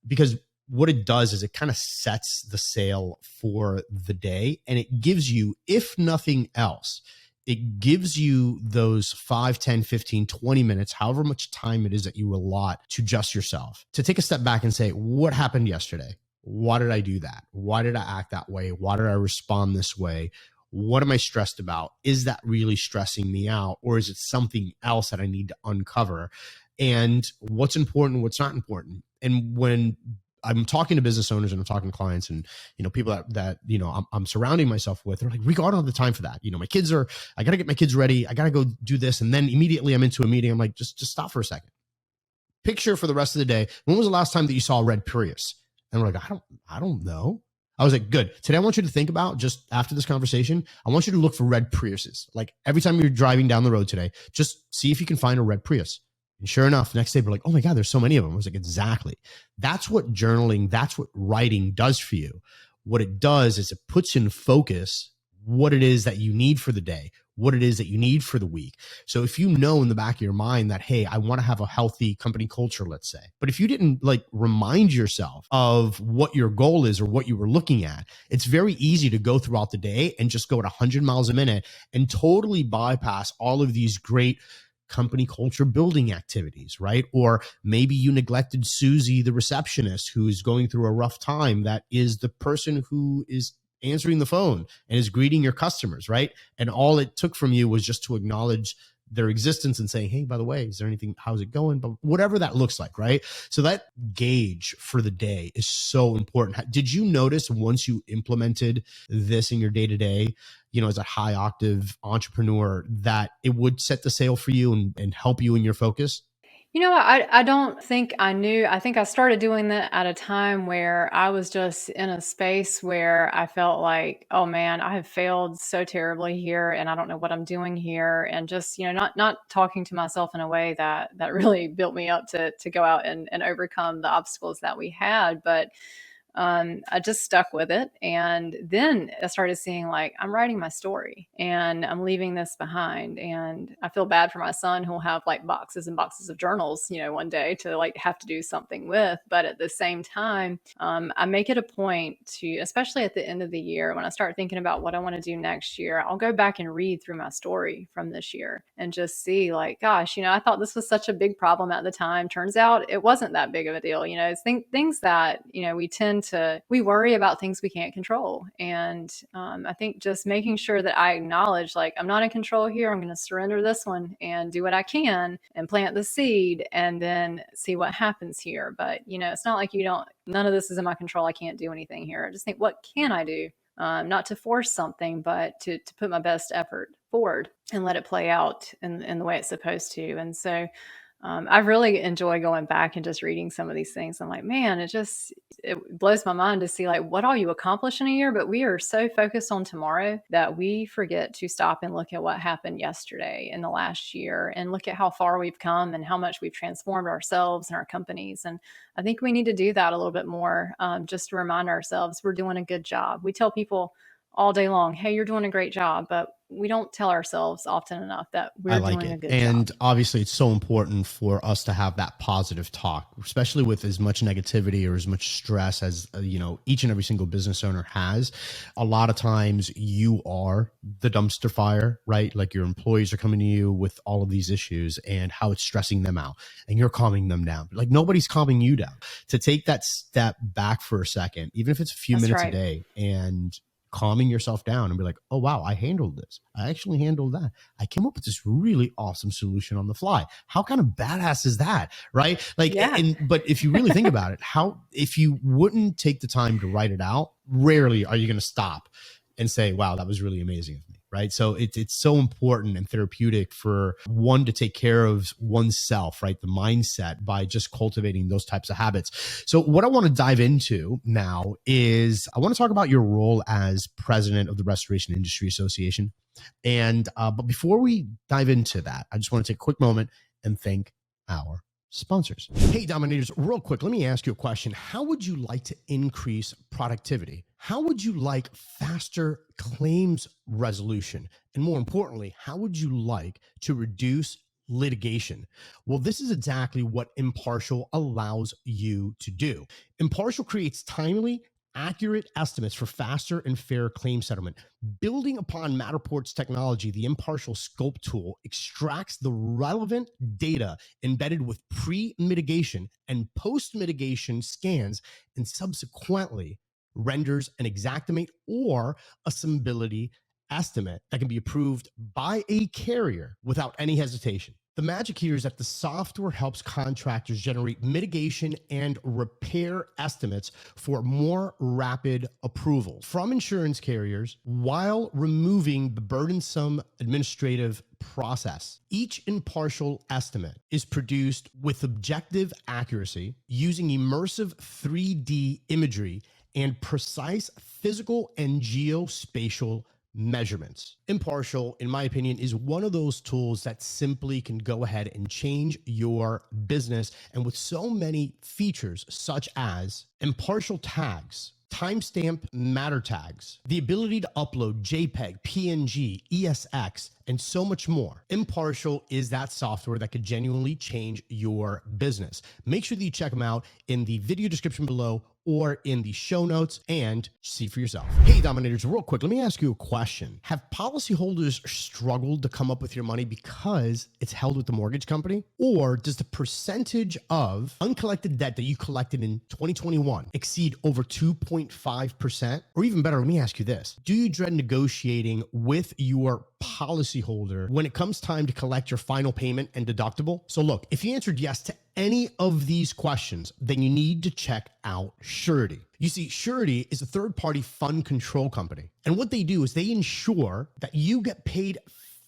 because what it does is it kind of sets the sail for the day, and it gives you, if nothing else, it gives you those 5, 10, 15, 20 minutes, however much time it is that you allot to just yourself, to take a step back and say, what happened yesterday? Why did I do that? Why did I act that way? Why did I respond this way? What am I stressed about? Is that really stressing me out? Or is it something else that I need to uncover? And what's important, what's not important? And when I'm talking to business owners and I'm talking to clients and, people that I'm surrounding myself with, they're like, Rico, I don't have the time for that. I got to get my kids ready. I got to go do this. And then immediately I'm into a meeting. I'm like, just stop for a second. Picture for the rest of the day. When was the last time that you saw a red Prius? And we're like, I don't know. I was like, good. Today, I want you to think about, just after this conversation, I want you to look for red Priuses. Like every time you're driving down the road today, just see if you can find a red Prius. And sure enough, next day, we're like, oh my God, there's so many of them. I was like, exactly. That's what journaling, that's what writing does for you. What it does is it puts in focus what it is that you need for the day, what it is that you need for the week. So if you know in the back of your mind that, hey, I want to have a healthy company culture, let's say, but if you didn't remind yourself of what your goal is or what you were looking at, it's very easy to go throughout the day and just go at 100 miles a minute and totally bypass all of these great company culture building activities, right? Or maybe you neglected Susie, the receptionist, who's going through a rough time. That is the person who is answering the phone and is greeting your customers, right? And all it took from you was just to acknowledge their existence and saying, hey, by the way, is there anything, how's it going? But whatever that looks like, right? So that gauge for the day is so important. Did you notice once you implemented this in your day-to-day, as a high octave entrepreneur, that it would set the sail for you and help you in your focus? I don't think I knew. I think I started doing that at a time where I was just in a space where I felt like, oh man, I have failed so terribly here and I don't know what I'm doing here. And just, not talking to myself in a way that really built me up to go out and overcome the obstacles that we had. But I just stuck with it. And then I started seeing I'm writing my story and I'm leaving this behind. And I feel bad for my son who'll have boxes and boxes of journals, one day to have to do something with. But at the same time, I make it a point to, especially at the end of the year, when I start thinking about what I want to do next year, I'll go back and read through my story from this year and just see gosh, I thought this was such a big problem at the time. Turns out it wasn't that big of a deal. It's things that, we worry about things we can't control. And I think just making sure that I acknowledge, I'm not in control here. I'm going to surrender this one and do what I can and plant the seed and then see what happens here. But, it's not like none of this is in my control. I can't do anything here. I just think, what can I do? Not to force something, but to put my best effort forward and let it play out in the way it's supposed to. And so I really enjoy going back and just reading some of these things. I'm like, man, it blows my mind to see what all you accomplish in a year, but we are so focused on tomorrow that we forget to stop and look at what happened yesterday in the last year and look at how far we've come and how much we've transformed ourselves and our companies. And I think we need to do that a little bit more, just to remind ourselves we're doing a good job. We tell people all day long, hey, you're doing a great job, but we don't tell ourselves often enough that we're doing a good job. And obviously it's so important for us to have that positive talk, especially with as much negativity or as much stress as, each and every single business owner has. A lot of times you are the dumpster fire, right? Like your employees are coming to you with all of these issues and how it's stressing them out and you're calming them down. Nobody's calming you down. To take that step back for a second, even if it's a few minutes a day, and calming yourself down and be like, oh, wow, I handled this. I actually handled that. I came up with this really awesome solution on the fly. How kind of badass is that? Right? Like, but if you really think about it, if you wouldn't take the time to write it out, rarely are you going to stop and say, wow, that was really amazing of me. Right. So it's so important and therapeutic for one to take care of oneself, right? The mindset by just cultivating those types of habits. So what I want to dive into now is I want to talk about your role as president of the Restoration Industry Association. And but before we dive into that, I just want to take a quick moment and thank our sponsors. Hey, Dominators, real quick, let me ask you a question. How would you like to increase productivity? How would you like faster claims resolution? And more importantly, how would you like to reduce litigation? Well, this is exactly what Impartial allows you to do. Impartial creates timely, accurate estimates for faster and fair claim settlement. Building upon Matterport's technology, the Impartial Scope tool extracts the relevant data embedded with pre-mitigation and post-mitigation scans and subsequently renders an exactimate or assemblability estimate that can be approved by a carrier without any hesitation. The magic here is that the software helps contractors generate mitigation and repair estimates for more rapid approval from insurance carriers while removing the burdensome administrative process. Each Impartial estimate is produced with objective accuracy using immersive 3D imagery and precise physical and geospatial measurements. Impartial, in my opinion, is one of those tools that simply can go ahead and change your business. And with so many features such as impartial tags, timestamp matter tags, the ability to upload JPEG, PNG, ESX, and so much more. Impartial is that software that could genuinely change your business. Make sure that you check them out in the video description below or in the show notes and see for yourself. Hey, Dominators, real quick, let me ask you a question. Have policyholders struggled to come up with your money because it's held with the mortgage company? Or does the percentage of uncollected debt that you collected in 2021 exceed over 2.5%? Or even better, let me ask you this. Do you dread negotiating with your policyholder when it comes time to collect your final payment and deductible? So look, if you answered yes to any of these questions, then you need to check out Surety. You see, Surety is a third-party fund control company. And what they do is they ensure that you get paid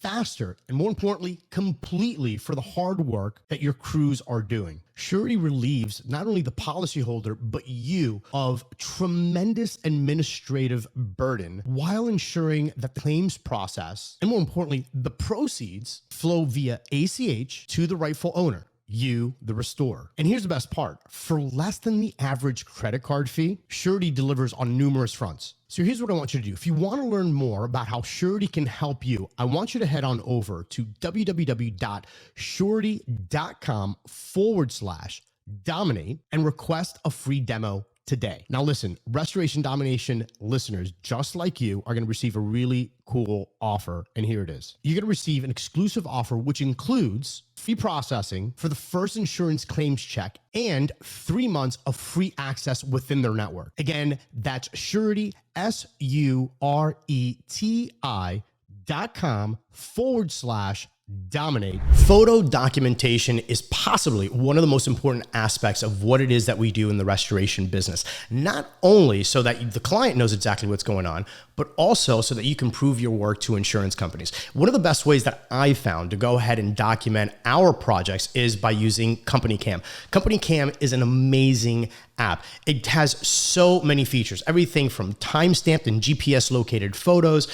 faster and, more importantly, completely for the hard work that your crews are doing. Surety relieves not only the policyholder, but you of tremendous administrative burden while ensuring that the claims process, and more importantly, the proceeds flow via ACH to the rightful owner, you, the restorer. And here's the best part. For less than the average credit card fee, Surety delivers on numerous fronts. So here's what I want you to do. If you want to learn more about how Surety can help you, I want you to head on over to www.surety.com/dominate and request a free demo today. Now listen, Restoration Domination listeners, just like you, are going to receive a really cool offer. And here it is. You're going to receive an exclusive offer, which includes free processing for the first insurance claims check and 3 months of free access within their network. Again, that's Surety, sureti.com/dominate. Photo documentation is possibly one of the most important aspects of what it is that we do in the restoration business. Not only so that the client knows exactly what's going on, but also so that you can prove your work to insurance companies. One of the best ways that I found to go ahead and document our projects is by using CompanyCam. CompanyCam is an amazing app. It has so many features, everything from timestamped and GPS located photos,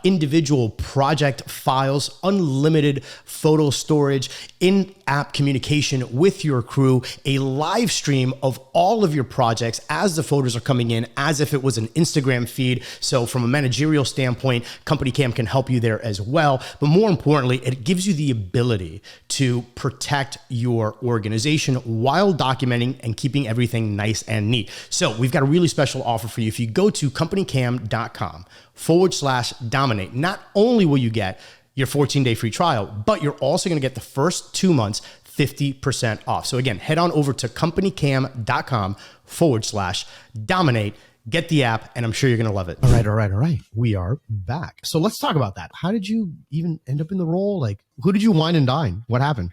individual project files, unlimited photo storage, in-app communication with your crew, a live stream of all of your projects as the photos are coming in, as if it was an Instagram feed. So from a managerial standpoint, CompanyCam can help you there as well. But more importantly, it gives you the ability to protect your organization while documenting and keeping everything nice and neat. So we've got a really special offer for you. If you go to CompanyCam.com/dominate, not only will you get your 14-day free trial, but you're also going to get the first 2 months 50% off. So again, head on over to CompanyCam.com/dominate. Get the app, and I'm sure you're going to love it. All right. We are back. So let's talk about that. How did you even end up in the role? Like, who did you wine and dine? What happened?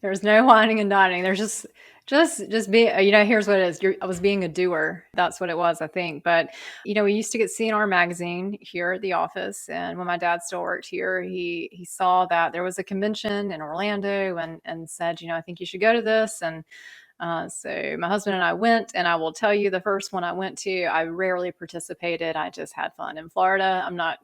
There's no whining and dining. There's just be, here's what it is. I was being a doer. That's what it was, I think. But, we used to get CNR magazine here at the office. And when my dad still worked here, he saw that there was a convention in Orlando and said, I think you should go to this. And so my husband and I went, and I will tell you, the first one I went to, I rarely participated. I just had fun in Florida. I'm not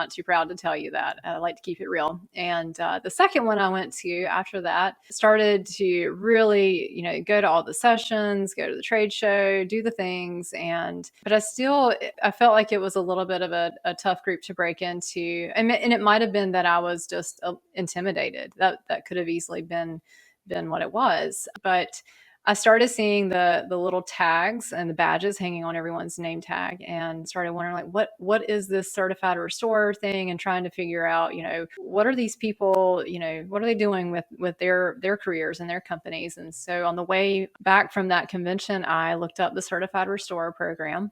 too proud to tell you that. I like to keep it real. And the second one I went to after that, started to really, go to all the sessions, go to the trade show, do the things. But I felt like it was a little bit of a tough group to break into. And it might have been that I was just intimidated. That could have easily been what it was. But I started seeing the little tags and the badges hanging on everyone's name tag, and started wondering, like, what is this certified restorer thing, and trying to figure out, what are these people, what are they doing with their careers and their companies. And so on the way back from that convention, I looked up the certified restorer program.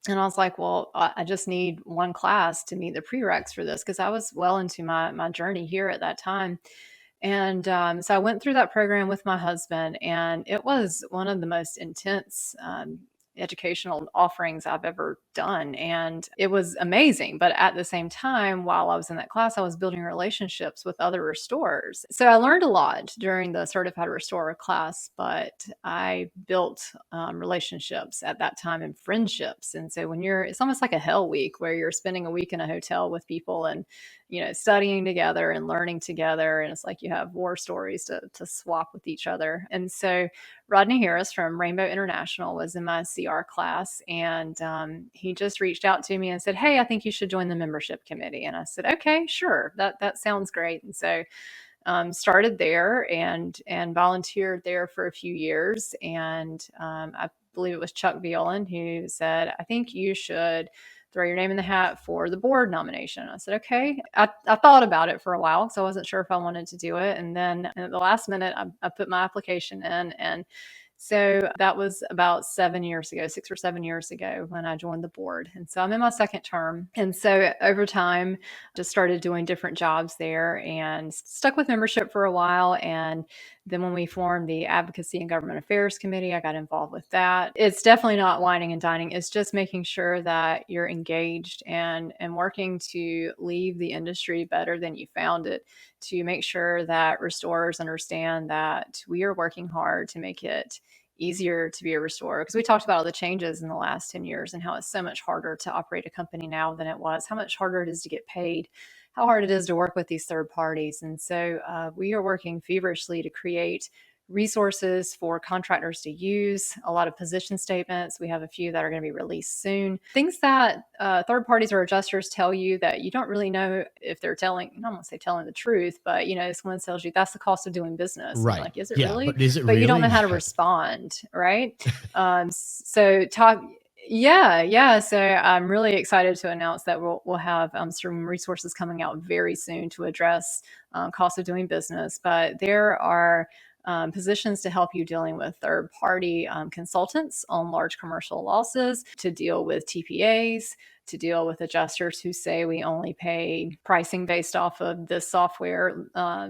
And I was like, well, I just need one class to meet the prereqs for this, because I was well into my journey here at that time. And so I went through that program with my husband, and it was one of the most intense educational offerings I've ever done. And it was amazing. But at the same time, while I was in that class, I was building relationships with other restorers. So I learned a lot during the certified restorer class, but I built relationships at that time, and friendships. And so it's almost like a hell week, where you're spending a week in a hotel with people and, studying together and learning together. And it's like you have war stories to swap with each other. And so Rodney Harris from Rainbow International was in my CR class, and he just reached out to me and said, "Hey, I think you should join the membership committee." And I said, "Okay, sure. That sounds great." And so started there and volunteered there for a few years. And I believe it was Chuck Violan who said, "I think you should throw your name in the hat for the board nomination." I said, okay. I thought about it for a while, so I wasn't sure if I wanted to do it. And then at the last minute, I put my application in. And so that was about 6 or 7 years ago, when I joined the board. And so I'm in my second term. And so over time, just started doing different jobs there, and stuck with membership for a while. And then when we formed the Advocacy and Government Affairs Committee, I got involved with that. It's definitely not whining and dining. It's just making sure that you're engaged and working to leave the industry better than you found it, to make sure that restorers understand that we are working hard to make it easier to be a restorer. Because we talked about all the changes in the last 10 years and how it's so much harder to operate a company now than it was, how much harder it is to get paid, how hard it is to work with these third parties. And so we are working feverishly to create resources for contractors to use, a lot of position statements. We have a few that are going to be released soon. Things that third parties or adjusters tell you that you don't really know if they're telling, I don't want to say telling the truth, but someone tells you that's the cost of doing business. Right. Like, is it really? But is it but really? You don't know how to respond, right? So talk. Yeah. So I'm really excited to announce that we'll have some resources coming out very soon to address cost of doing business. But there are positions to help you dealing with third-party consultants on large commercial losses, to deal with TPAs, to deal with adjusters who say we only pay pricing based off of this software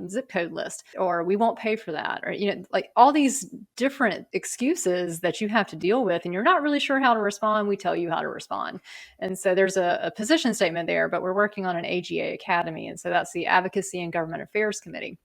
zip code list, or we won't pay for that, or like all these different excuses that you have to deal with, and you're not really sure how to respond. We tell you how to respond. And so there's a position statement there, but we're working on an AGA Academy, and so that's the Advocacy and Government Affairs Committee.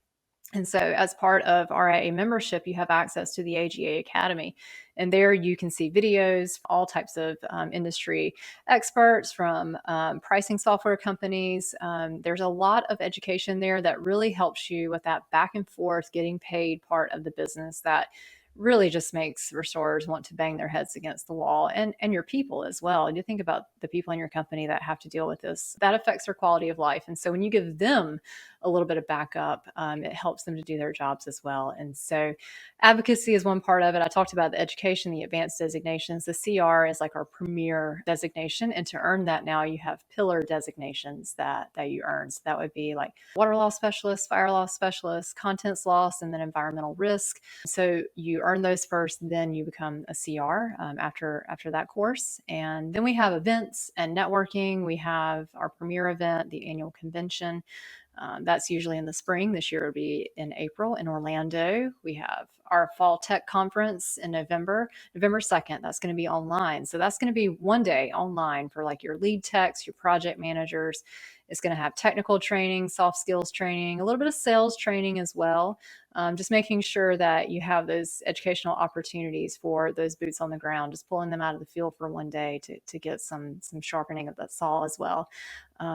And so as part of RIA membership, you have access to the AGA Academy. And there you can see videos, all types of industry experts from pricing software companies. There's a lot of education there that really helps you with that back and forth, getting paid part of the business that really just makes restorers want to bang their heads against the wall, and your people as well. And you think about the people in your company that have to deal with this, that affects their quality of life. And so when you give them a little bit of backup. It helps them to do their jobs as well. And so advocacy is one part of it. I talked about the education, the advanced designations. The CR is like our premier designation. And to earn that now, you have pillar designations that you earn. So that would be like water loss specialist, fire loss specialist, contents loss, and then environmental risk. So you earn those first, then you become a CR after that course. And then we have events and networking. We have our premier event, the annual convention. That's usually in the spring. This year will be in April in Orlando. We have our fall tech conference in November 2nd. That's going to be online. So that's going to be one day online for like your lead techs, your project managers. It's going to have technical training, soft skills training, a little bit of sales training as well. Just making sure that you have those educational opportunities for those boots on the ground, just pulling them out of the field for one day to get some sharpening of that saw as well.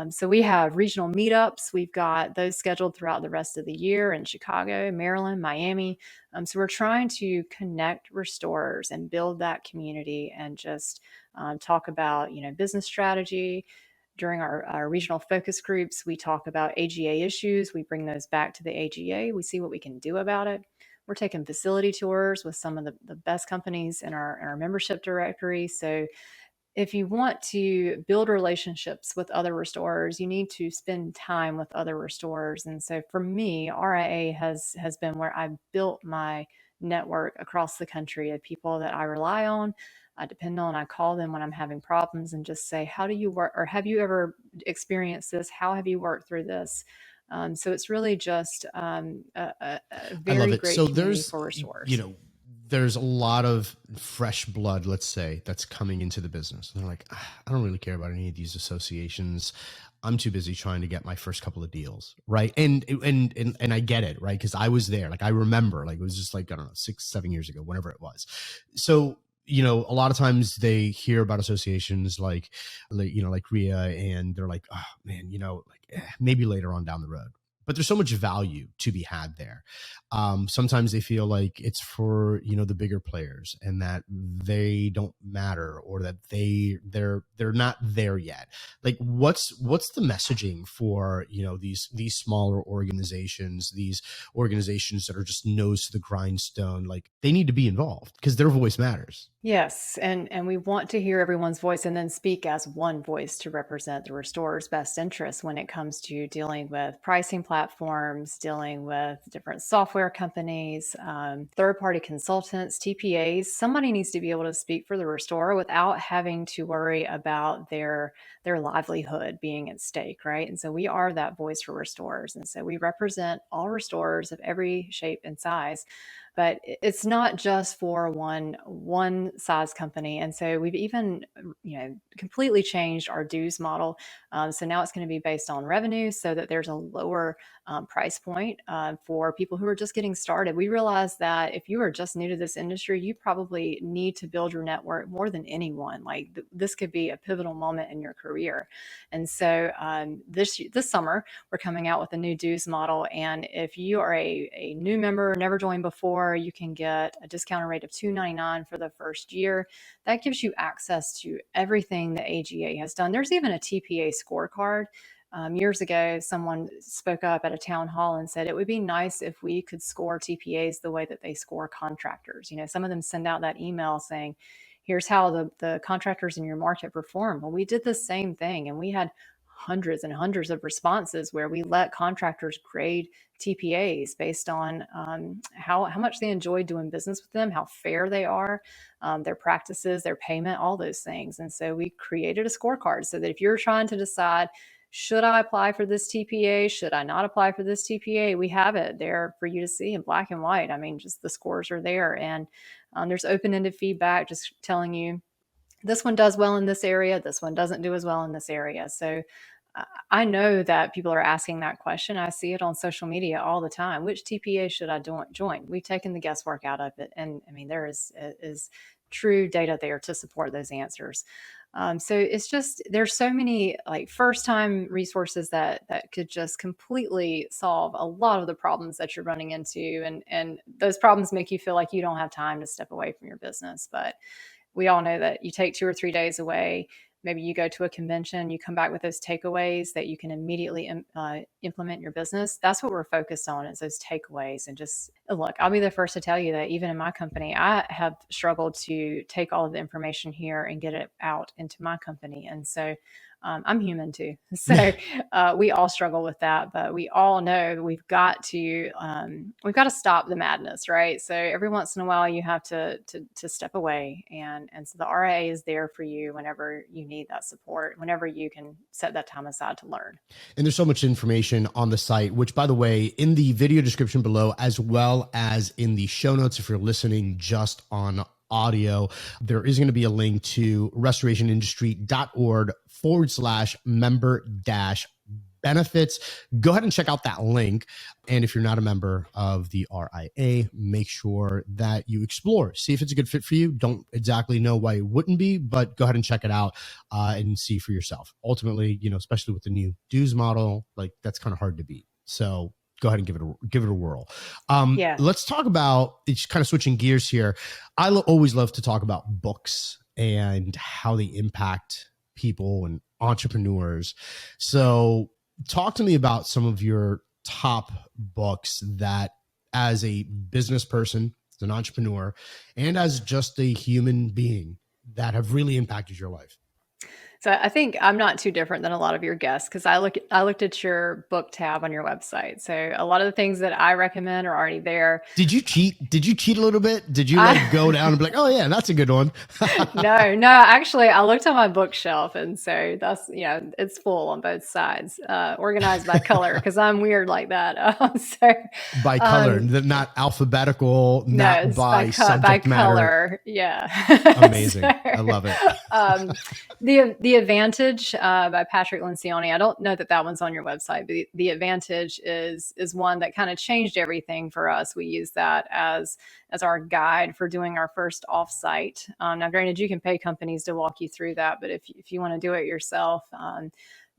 So we have regional meetups. We've got those scheduled throughout the rest of the year in Chicago, Maryland, Miami. So we're trying to connect restorers and build that community and just talk about, business strategy. During our regional focus groups, we talk about AGA issues. We bring those back to the AGA. We see what we can do about it. We're taking facility tours with some of the best companies in our membership directory. So if you want to build relationships with other restorers, you need to spend time with other restorers. And so for me, RIA has been where I've built my network across the country of people that I rely on. I depend on, I call them when I'm having problems and just say, how do you work? Or have you ever experienced this? How have you worked through this? So it's really just a very great community for restorers. There's a lot of fresh blood, let's say, that's coming into the business. And they're like, I don't really care about any of these associations. I'm too busy trying to get my first couple of deals. Right. And I get it. Right. Cause I was there. Like, I remember, like, it was just like, I don't know, 6-7 years ago, whenever it was. So, a lot of times they hear about associations like RIA, and they're like, oh man, maybe later on down the road. But there's so much value to be had there. Sometimes they feel like it's for, the bigger players and that they don't matter, or that they're not there yet. Like, what's the messaging for, these smaller organizations, these organizations that are just nose to the grindstone? Like, they need to be involved because their voice matters. Yes, and we want to hear everyone's voice and then speak as one voice to represent the restorer's best interests when it comes to dealing with pricing platforms, dealing with different software companies, third-party consultants, TPAs. Somebody needs to be able to speak for the restorer without having to worry about their livelihood being at stake, right? And so we are that voice for restorers. And so we represent all restorers of every shape and size. But it's not just for one size company. And so we've even, completely changed our dues model. So now it's going to be based on revenue so that there's a lower price point for people who are just getting started. We realize that if you are just new to this industry, you probably need to build your network more than anyone. Like this could be a pivotal moment in your career. And so this summer, we're coming out with a new dues model. And if you are a new member, never joined before, you can get a discounted rate of $299 for the first year. That gives you access to everything the AGA has done. There's even a TPA scorecard. Years ago, someone spoke up at a town hall and said it would be nice if we could score TPAs the way that they score contractors. Some of them send out that email saying, here's how the contractors in your market perform. Well, we did the same thing, and we had hundreds and hundreds of responses where we let contractors grade TPAs based on how much they enjoy doing business with them, how fair they are, their practices, their payment, all those things. And so we created a scorecard so that if you're trying to decide, should I apply for this TPA? Should I not apply for this TPA? We have it there for you to see in black and white. I mean, just the scores are there. And there's open-ended feedback just telling you, this one does well in this area, this one doesn't do as well in this area. So I know that people are asking that question. I see it on social media all the time. Which TPA should I join? We've taken the guesswork out of it. And I mean, there is true data there to support those answers. So it's just, there's so many like first time resources that could just completely solve a lot of the problems that you're running into. And those problems make you feel like you don't have time to step away from your business. But we all know that you take 2 or 3 days away, maybe you go to a convention, you come back with those takeaways that you can immediately implement in your business. That's what we're focused on, is those takeaways. And just look, I'll be the first to tell you that even in my company, I have struggled to take all of the information here and get it out into my company. And so I'm human too. So we all struggle with that, but we all know we've got to stop the madness, right? So every once in a while you have to step away, and so the RIA is there for you whenever you need that support, whenever you can set that time aside to learn. And there's so much information on the site, which, by the way, in the video description below, as well as in the show notes, if you're listening just on audio, there is going to be a link to restorationindustry.org/member-benefits. Go ahead and check out that link. And if you're not a member of the RIA, make sure that you explore, see if it's a good fit for you. Don't exactly know why it wouldn't be, but go ahead and check it out and see for yourself. Ultimately, especially with the new dues model, like that's kind of hard to beat. So go ahead and give it a whirl. Let's talk about, it's kind of switching gears here. I always love to talk about books and how they impact people and entrepreneurs. So talk to me about some of your top books that, as a business person, as an entrepreneur, and as just a human being, that have really impacted your life. So I think I'm not too different than a lot of your guests, because I looked at your book tab on your website. So a lot of the things that I recommend are already there. Did you cheat? Did you cheat a little bit? Did you go down and be like, oh yeah, that's a good one? No. Actually, I looked on my bookshelf, and so that's, it's full on both sides, organized by color, because I'm weird like that. By color, not alphabetical, not by subject matter. Color. Yeah. Amazing. I love it. The Advantage by Patrick Lencioni. I don't know that one's on your website, but the Advantage is one that kind of changed everything for us. We use that as our guide for doing our first offsite. Now, granted, you can pay companies to walk you through that, but if you want to do it yourself,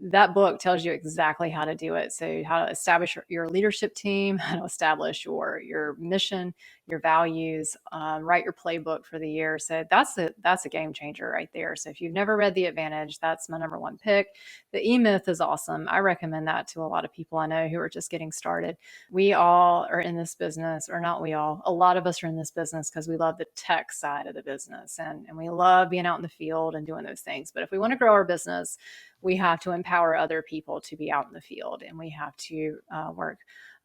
that book tells you exactly how to do it. So how to establish your leadership team, how to establish your mission, your values, write your playbook for the year. So that's a game changer right there. So if you've never read The Advantage, that's my number one pick. The E-Myth is awesome. I recommend that to a lot of people I know who are just getting started. We all are in this business, or not we all, a lot of us are in this business because we love the tech side of the business, and we love being out in the field and doing those things. But if we want to grow our business, we have to empower other people to be out in the field, and we have to work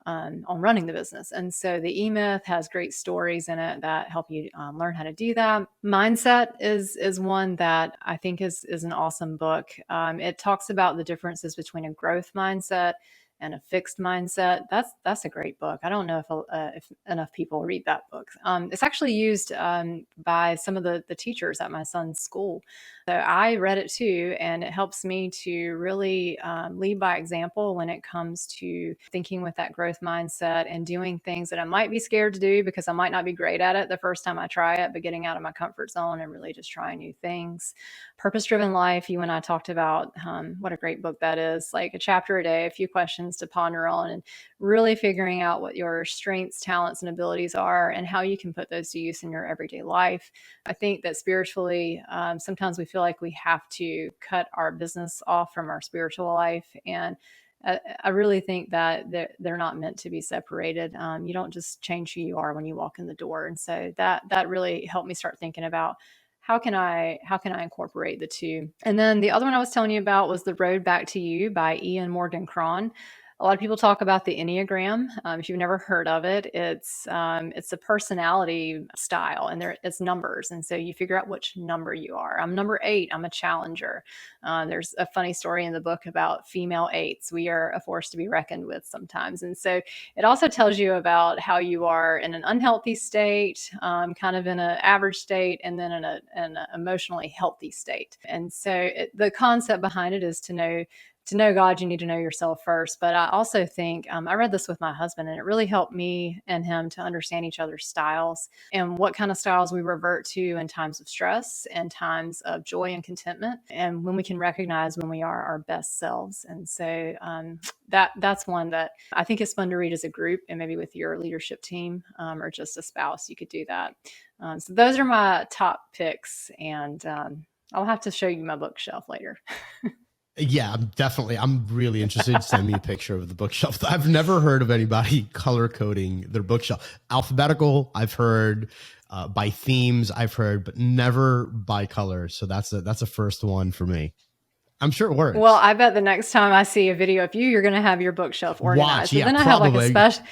on running the business. And so the E-Myth has great stories in it that help you learn how to do that. Mindset is one that I think is an awesome book. It talks about the differences between a growth mindset and a fixed mindset. That's a great book. I don't know if enough people read that book. It's actually used by some of the teachers at my son's school. So I read it too, and it helps me to really lead by example when it comes to thinking with that growth mindset and doing things that I might be scared to do because I might not be great at it the first time I try it, but getting out of my comfort zone and really just trying new things. Purpose-Driven Life, you and I talked about what a great book that is. Like a chapter a day, a few questions to ponder on, and really figuring out what your strengths, talents, and abilities are and how you can put those to use in your everyday life. I think that spiritually, sometimes we feel like we have to cut our business off from our spiritual life. And I really think that they're not meant to be separated. You don't just change who you are when you walk in the door. And so that really helped me start thinking about how can I incorporate the two? And then the other one I was telling you about was The Road Back to You by Ian Morgan Cron. A lot of people talk about the Enneagram. If you've never heard of it, it's a personality style, and it's numbers. And so you figure out which number you are. I'm number 8. I'm a challenger. There's a funny story in the book about female 8s. We are a force to be reckoned with sometimes. And so it also tells you about how you are in an unhealthy state, kind of in an average state, and then in an emotionally healthy state. And so the concept behind it is to know God, you need to know yourself first. But I also think, I read this with my husband, and it really helped me and him to understand each other's styles and what kind of styles we revert to in times of stress and times of joy and contentment, and when we can recognize when we are our best selves. And so that's one that I think is fun to read as a group, and maybe with your leadership team or just a spouse, you could do that. So those are my top picks. And I'll have to show you my bookshelf later. Yeah, I'm really interested. Send me a picture of the bookshelf. I've never heard of anybody color coding their bookshelf. Alphabetical, I've heard. By themes, I've heard, but never by color. So that's a first one for me. I'm sure it works. Well, I bet the next time I see a video of you, you're going to have your bookshelf organized. Yeah, then I probably. have like a special,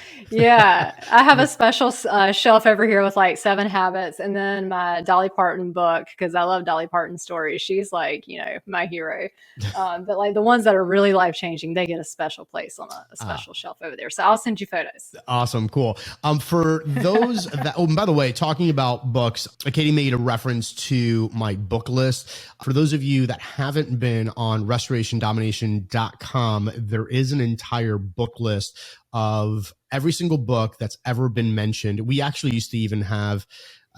I have a special shelf over here with like 7 habits, and then my Dolly Parton book, because I love Dolly Parton stories. She's like, my hero. But like the ones that are really life changing, they get a special place on a special shelf over there. So I'll send you photos. Awesome, cool. For those that, and by the way, talking about books, Katie made a reference to my book list. For those of you that haven't been on restorationdomination.com, there is an entire book list of every single book that's ever been mentioned. We actually used to even have,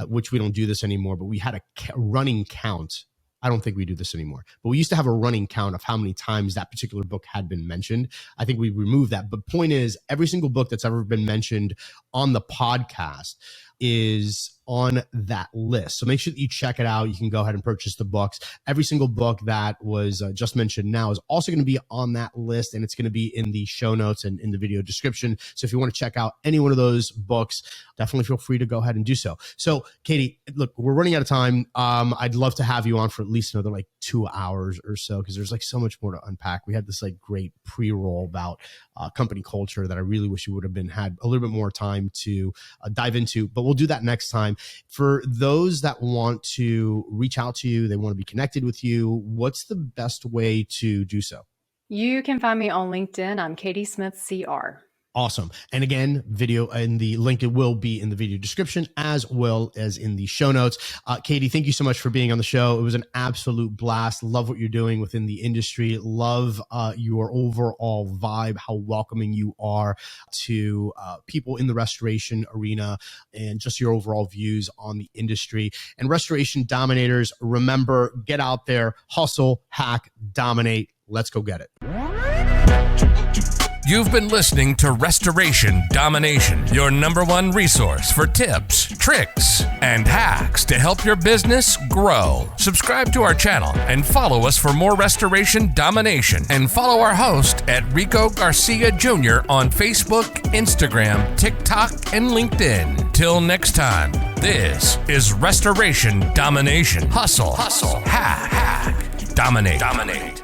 which we don't do this anymore, but we had a running count. I don't think we do this anymore, but we used to have a running count of how many times that particular book had been mentioned. I think we removed that. But point is, every single book that's ever been mentioned on the podcast is on that list. So make sure that you check it out. You can go ahead and purchase the books. Every single book that was just mentioned now is also going to be on that list, and it's going to be in the show notes and in the video description. So if you want to check out any one of those books, definitely feel free to go ahead and do so. So Katie, look, we're running out of time. I'd love to have you on for at least another like 2 hours or so, because there's like so much more to unpack. We had this like great pre-roll about company culture that I really wish you would have had a little bit more time to dive into, but we'll do that next time. For those that want to reach out to you, they want to be connected with you, what's the best way to do so? You can find me on LinkedIn. I'm Katie Smith, CR. Awesome. And again, video and the link, it will be in the video description as well as in the show notes. Katie, thank you so much for being on the show. It was an absolute blast. Love what you're doing within the industry. Love your overall vibe, how welcoming you are to people in the restoration arena, and just your overall views on the industry. And Restoration Dominators, remember, get out there, hustle, hack, dominate. Let's go get it. You've been listening to Restoration Domination, your #1 resource for tips, tricks, and hacks to help your business grow. Subscribe to our channel and follow us for more Restoration Domination. And follow our host at Rico Garcia Jr. on Facebook, Instagram, TikTok, and LinkedIn. Till next time, this is Restoration Domination. Hustle, hack, dominate.